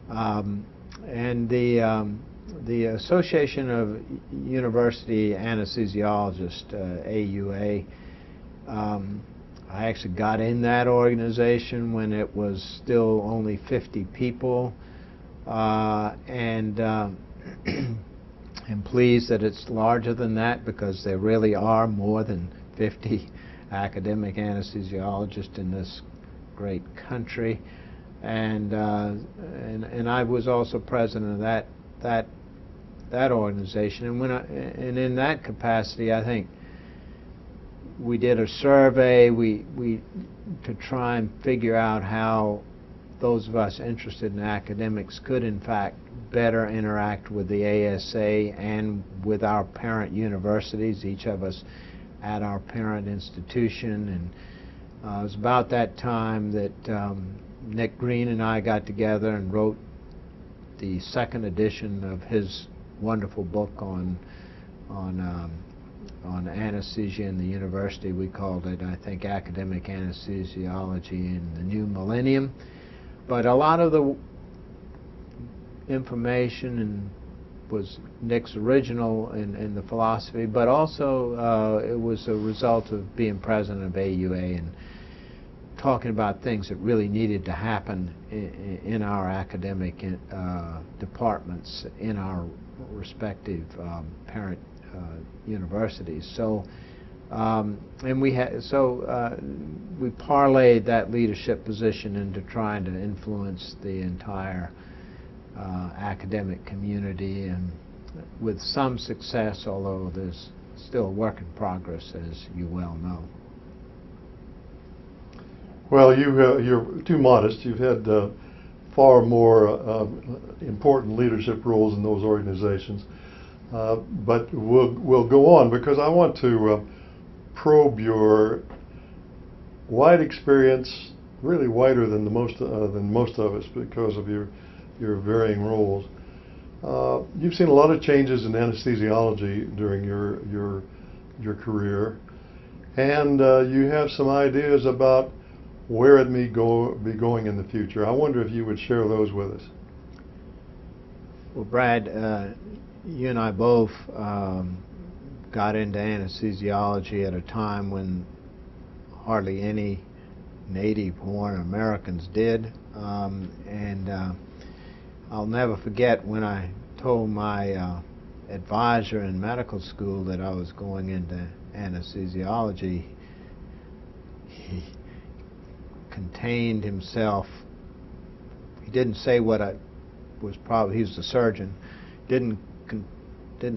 And the Association of University Anesthesiologists, AUA, I actually got in that organization when it was still only 50 people, and I'm pleased that it's larger than that, because there really are more than 50 academic anesthesiologists in this great country. And I was also president of that organization, and in that capacity, I think we did a survey to try and figure out how those of us interested in academics could in fact better interact with the ASA and with our parent universities, each of us at our parent institution. And it was about that time that Nick Green and I got together and wrote the second edition of his wonderful book on anesthesia in the university. We called it, I think, Academic Anesthesiology in the New Millennium. But a lot of the information was Nick's original in the philosophy, but also it was a result of being president of AUA and talking about things that really needed to happen in our academic departments in our respective parent universities. So and we parlayed that leadership position into trying to influence the entire academic community, and with some success, although there's still a work in progress, as you well know. Well, you're too modest. You've had far more important leadership roles in those organizations. But we'll go on, because I want to probe your wide experience, really wider than most of us, because of your varying roles. You've seen a lot of changes in anesthesiology during your career, and you have some ideas about where it may be going in the future. I wonder if you would share those with us. Well, Brad, you and I both got into anesthesiology at a time when hardly any native-born Americans did, and I'll never forget when I told my advisor in medical school that I was going into anesthesiology, he contained himself. He didn't say what I was probably, he was the surgeon, didn't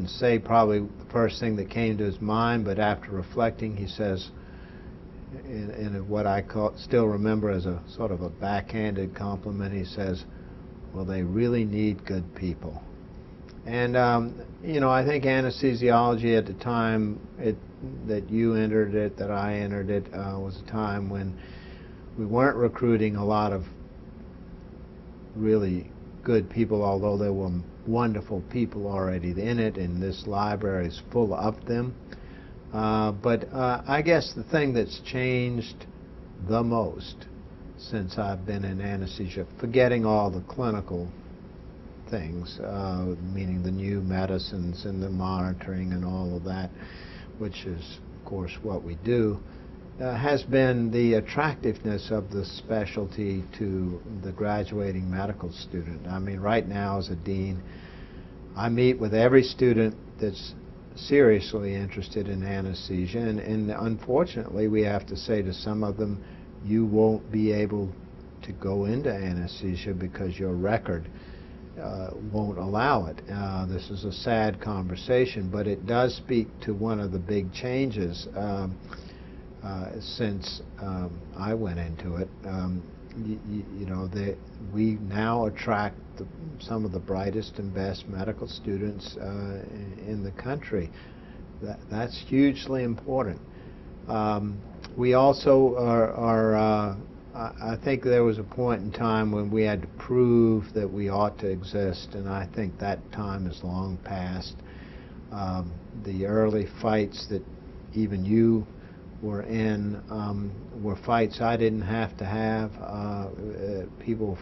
say probably the first thing that came to his mind, but after reflecting, he says, in what I still remember as a sort of a backhanded compliment, he says, well, they really need good people. And you know, I think anesthesiology at the time that you entered it, that I entered it, was a time when we weren't recruiting a lot of really good people, although there were wonderful people already in it, and this library is full of them. But I guess the thing that's changed the most since I've been in anesthesia, forgetting all the clinical things, meaning the new medicines and the monitoring and all of that, which is, of course, what we do, has been the attractiveness of the specialty to the graduating medical student. I mean, right now as a dean, I meet with every student that's seriously interested in anesthesia, and unfortunately we have to say to some of them, you won't be able to go into anesthesia because your record won't allow it. This is a sad conversation, but it does speak to one of the big changes since I went into it. You know, we now attract some of the brightest and best medical students in the country. That's hugely important. We also I think there was a point in time when we had to prove that we ought to exist, and I think that time is long past. The early fights that even you were in were fights I didn't have to have. People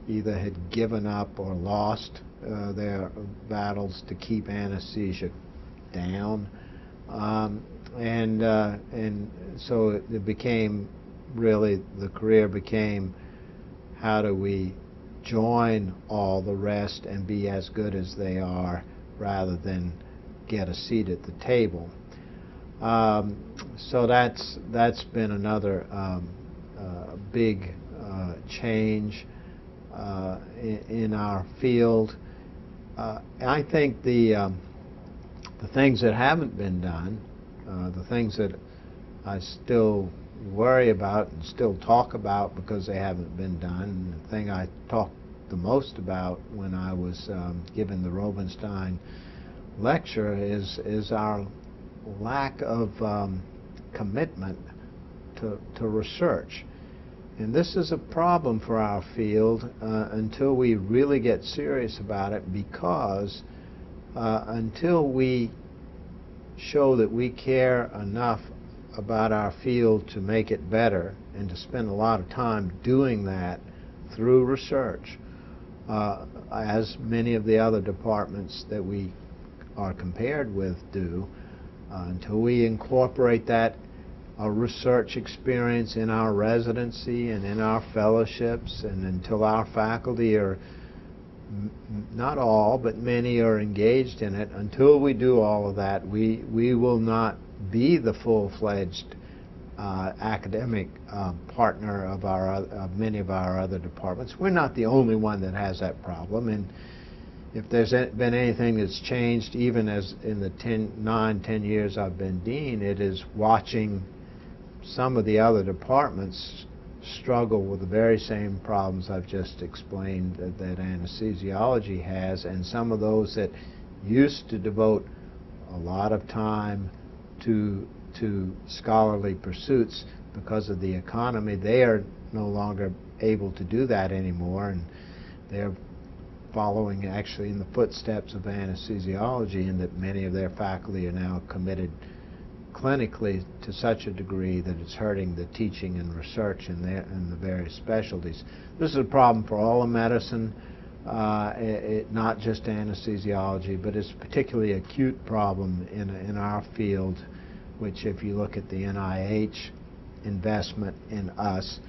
either had given up or lost their battles to keep anesthesia down, and so it became, really, the career became, how do we join all the rest and be as good as they are rather than get a seat at the table. So that's been another big change in our field. I think the things that haven't been done, the things that I still worry about and still talk about because they haven't been done, and the thing I talked the most about when I was given the Rubenstein lecture is our lack of commitment to research. And this is a problem for our field until we really get serious about it, because until we show that we care enough about our field to make it better and to spend a lot of time doing that through research, as many of the other departments that we are compared with do, until we incorporate that research experience in our residency and in our fellowships, and until our faculty are, not all, but many are engaged in it, until we do all of that, we will not be the full-fledged academic partner of many of our other departments. We're not the only one that has that problem, and if there's been anything that's changed, even as in the 9-10 years I've been dean, it is watching some of the other departments struggle with the very same problems I've just explained that anesthesiology has, and some of those that used to devote a lot of time to scholarly pursuits because of the economy, they are no longer able to do that anymore, and they're following actually in the footsteps of anesthesiology, in that many of their faculty are now committed clinically to such a degree that it's hurting the teaching and research in the various specialties. This is a problem for all of medicine, not just anesthesiology, but it's a particularly acute problem in our field, which, if you look at the NIH investment in us,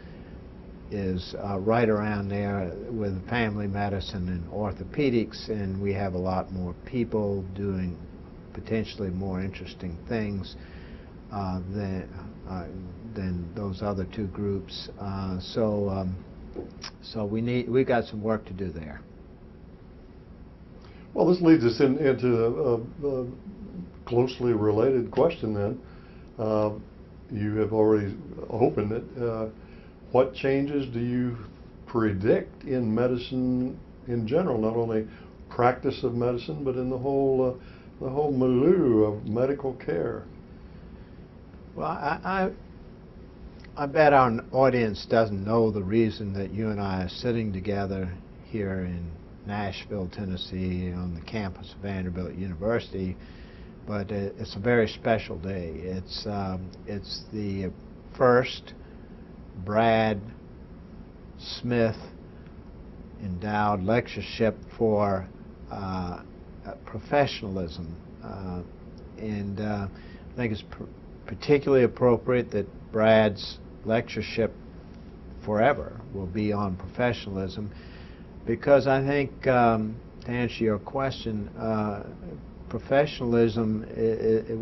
is right around there with family medicine and orthopedics, and we have a lot more people doing potentially more interesting things than those other two groups. So we got some work to do there. Well, this leads us into a closely related question then. You have already opened it. What changes do you predict in medicine in general, not only practice of medicine, but in the whole milieu of medical care? Well, I bet our audience doesn't know the reason that you and I are sitting together here in Nashville, Tennessee, on the campus of Vanderbilt University, but it's a very special day. It's the first Brad Smith endowed lectureship for professionalism, and I think it's particularly appropriate that Brad's lectureship forever will be on professionalism, because I think, to answer your question, professionalism,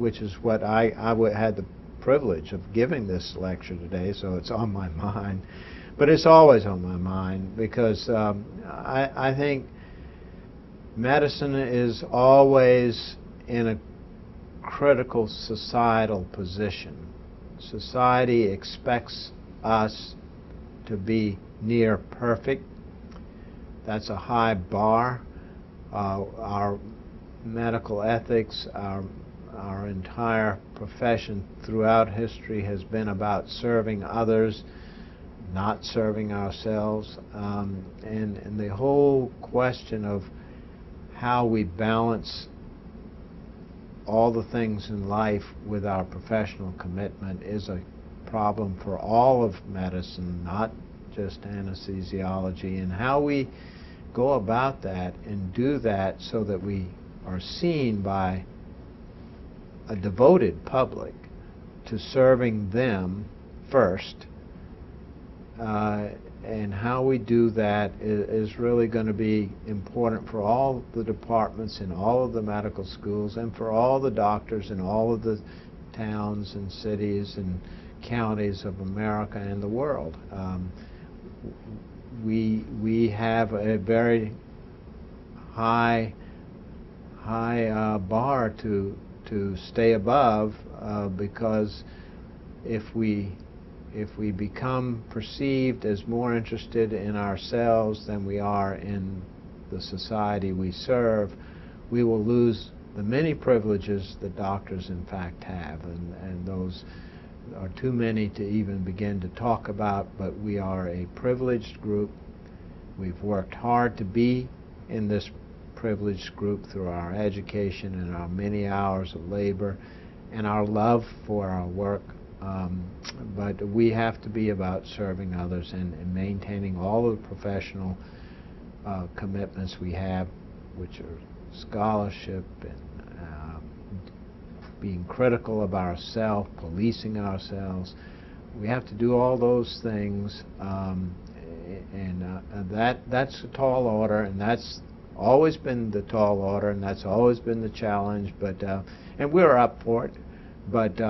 which is what I had the privilege of giving this lecture today, so it's on my mind, but it's always on my mind, because I think medicine is always in a critical societal position. Society expects us to be near perfect. That's a high bar. Our medical ethics, our entire profession throughout history has been about serving others, not serving ourselves, and the whole question of how we balance all the things in life with our professional commitment is a problem for all of medicine, not just anesthesiology, and how we go about that and do that so that we are seen by a devoted public to serving them first, and how we do that is really going to be important for all the departments in all of the medical schools, and for all the doctors in all of the towns and cities and counties of America and the world. We have a very high bar to stay above, because if we become perceived as more interested in ourselves than we are in the society we serve, we will lose the many privileges that doctors in fact have, and those are too many to even begin to talk about, but we are a privileged group. We've worked hard to be in this privileged group through our education and our many hours of labor and our love for our work, but we have to be about serving others and maintaining all of the professional commitments we have, which are scholarship and being critical of ourselves, policing ourselves. We have to do all those things, and that's a tall order, and that's always been the tall order, and that's always been the challenge. But and we're up for it, but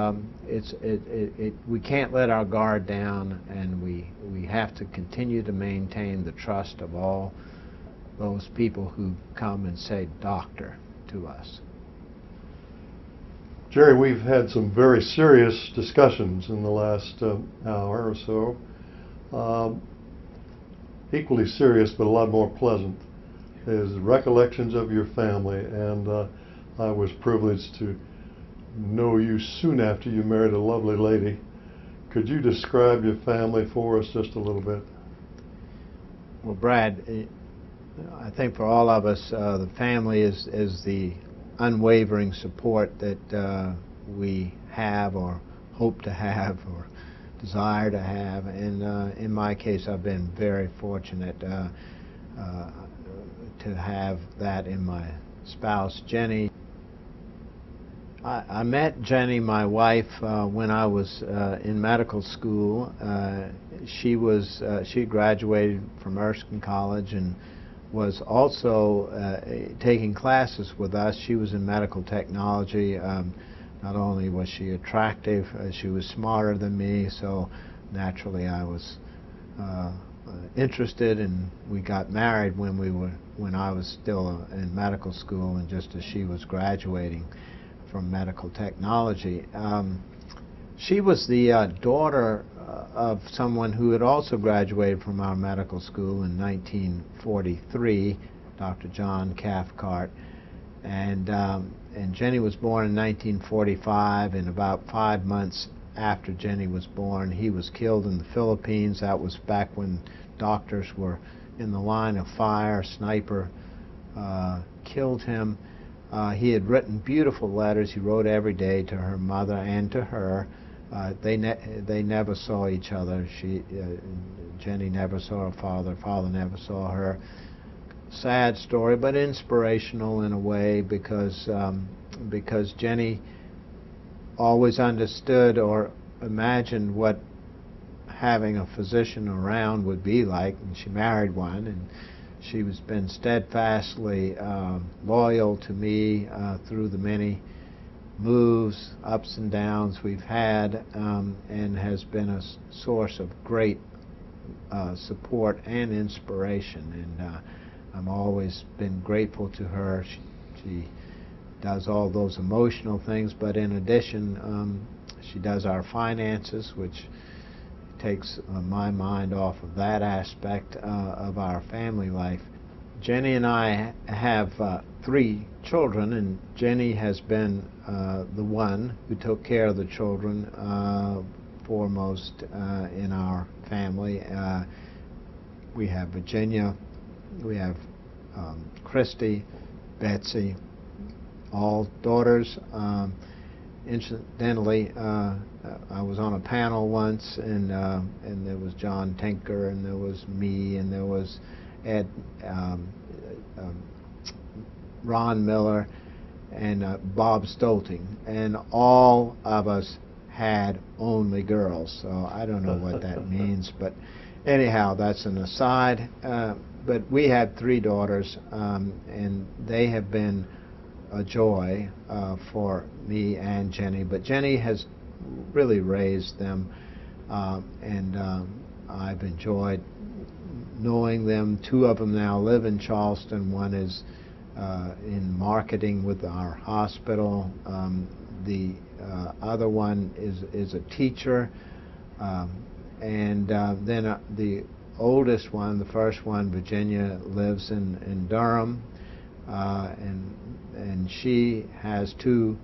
we can't let our guard down, and we have to continue to maintain the trust of all those people who come and say "doctor" to us. Jerry, we've had some very serious discussions in the last hour or so. Equally serious, but a lot more pleasant, is recollections of your family, and I was privileged to know you soon after you married a lovely lady. Could you describe your family for us just a little bit? Well, Brad, I think for all of us, the family is the unwavering support that we have or hope to have or desire to have, and in my case I've been very fortunate to have that in my spouse Jenny. I met Jenny, my wife, when I was in medical school. She graduated from Erskine College and was also taking classes with us. She was in medical technology. Not only was she attractive, she was smarter than me, so naturally I was interested, and we got married when I was still in medical school and just as she was graduating from medical technology. She was the daughter of someone who had also graduated from our medical school in 1943, Dr. John Cathcart, and Jenny was born in 1945, and about 5 months after Jenny was born, he was killed in the Philippines. That was back when doctors were in the line of fire. A sniper killed him. He had written beautiful letters. He wrote every day to her mother and to her. They never saw each other. Jenny never saw her father. Father never saw her. Sad story, but inspirational in a way, because Jenny always understood or imagined what having a physician around would be like, and she married one, and she has been steadfastly loyal to me through the many moves, ups and downs we've had, and has been a source of great support and inspiration, and I'm always been grateful to her. She does all those emotional things, but in addition, she does our finances, which takes my mind off of that aspect of our family life. Jenny and I have 3 children, and Jenny has been the one who took care of the children foremost in our family. We have Virginia, we have Christy, Betsy, all daughters. Incidentally, I was on a panel once, and there was John Tinker, and there was me, and there was Ed, Ron Miller, and Bob Stolting, and all of us had only girls. So I don't know what that means, but anyhow, that's an aside. But we had 3 daughters, and they have been a joy for me and Jenny. But Jenny has really raised them, and I've enjoyed knowing them. 2 of them now live in Charleston. One is in marketing with our hospital. The other one is a teacher, and then the oldest one, the first one, Virginia, lives in Durham, and she has 2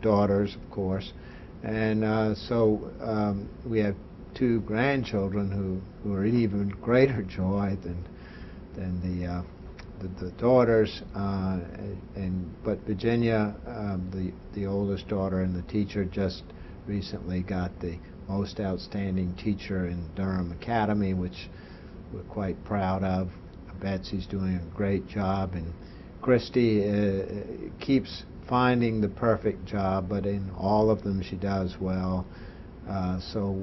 daughters, of course, and so we have 2 grandchildren who are even greater joy than the daughters, but Virginia, the oldest daughter and the teacher, just recently got the most outstanding teacher in Durham Academy, which we're quite proud of. Betsy's doing a great job, and Christy keeps finding the perfect job, but in all of them she does well. So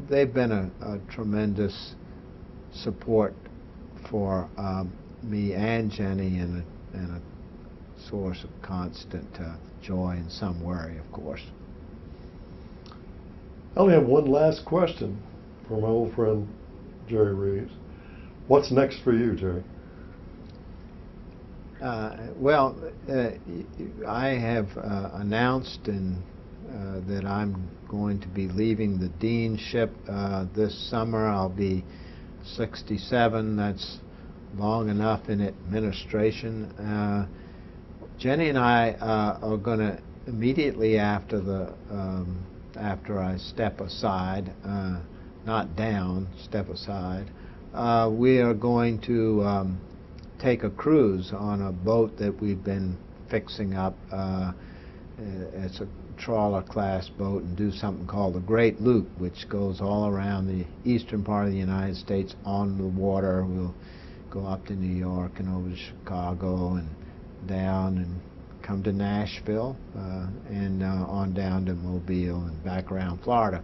they've been a tremendous support for me and Jenny, and a source of constant joy in some way, of course. I only have one last question for my old friend Jerry Reves. What's next for you, Jerry? Well, I have announced that I'm going to be leaving the deanship this summer. I'll be 67. That's long enough in administration. Jenny and I are going to immediately after I step aside, not down, step aside, we are going to take a cruise on a boat that we've been fixing up. It's a trawler class boat, and do something called the Great Loop, which goes all around the eastern part of the United States on the water. We'll go up to New York and over to Chicago and down and come to Nashville and on down to Mobile and back around Florida.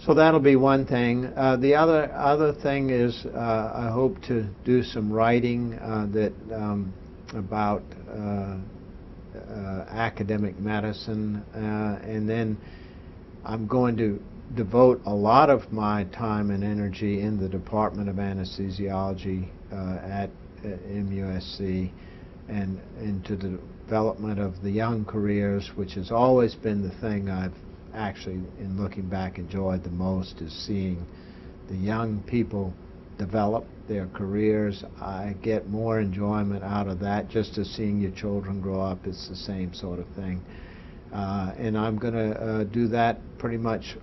So that'll be one thing. The other thing is I hope to do some writing about academic medicine, and then I'm going to devote a lot of my time and energy in the Department of Anesthesiology at MUSC and into the development of the young careers, which has always been the thing I've actually, in looking back, enjoyed the most, is seeing the young people develop their careers. I get more enjoyment out of that just as seeing your children grow up. It's the same sort of thing. And I'm going to do that pretty much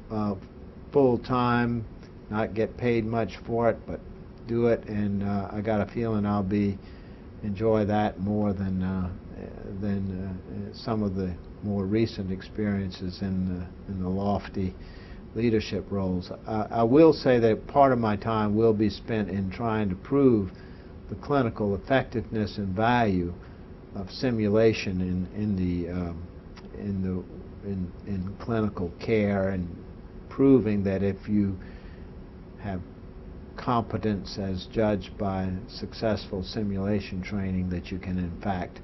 full time, not get paid much for it, but do it, and I got a feeling I'll enjoy that more than some of the more recent experiences in the lofty leadership roles. I will say that part of my time will be spent in trying to prove the clinical effectiveness and value of simulation in clinical care, and proving that if you have competence as judged by successful simulation training, that you can in fact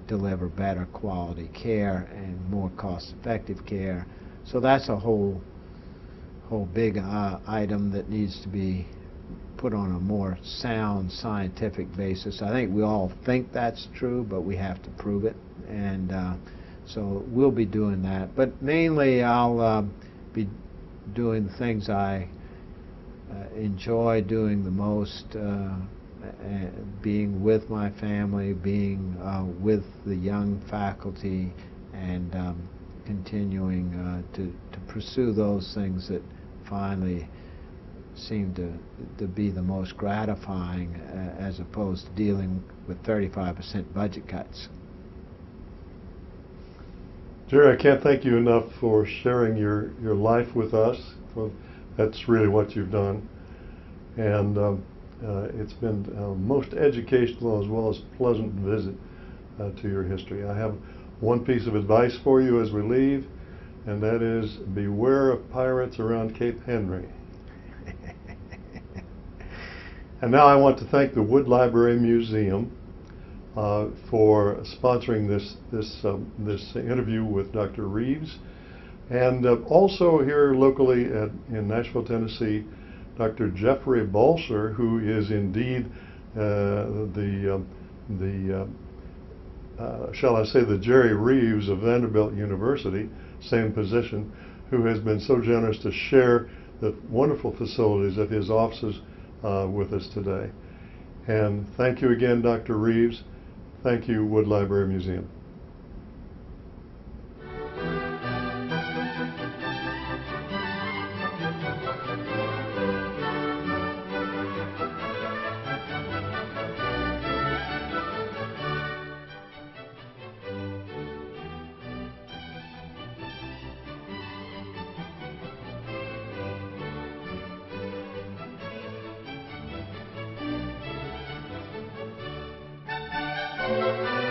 deliver better quality care and more cost-effective care. So that's a whole big item that needs to be put on a more sound scientific basis. I think we all think that's true, but we have to prove it, and so we'll be doing that. But mainly I'll be doing the things I enjoy doing the most, being with my family, being with the young faculty, and continuing to pursue those things that finally seem to be the most gratifying, as opposed to dealing with 35% budget cuts. Jerry, I can't thank you enough for sharing your life with us. That's really what you've done, and it's been most educational as well as pleasant visit to your history. I have one piece of advice for you as we leave, and that is beware of pirates around Cape Henry. And now I want to thank the Wood Library Museum for sponsoring this interview with Dr. Reves, and also here locally in Nashville, Tennessee, Dr. Jeffrey Balser, who is indeed shall I say, the Jerry Reves of Vanderbilt University, same position, who has been so generous to share the wonderful facilities at his offices with us today. And thank you again, Dr. Reves. Thank you, Wood Library Museum. Thank you.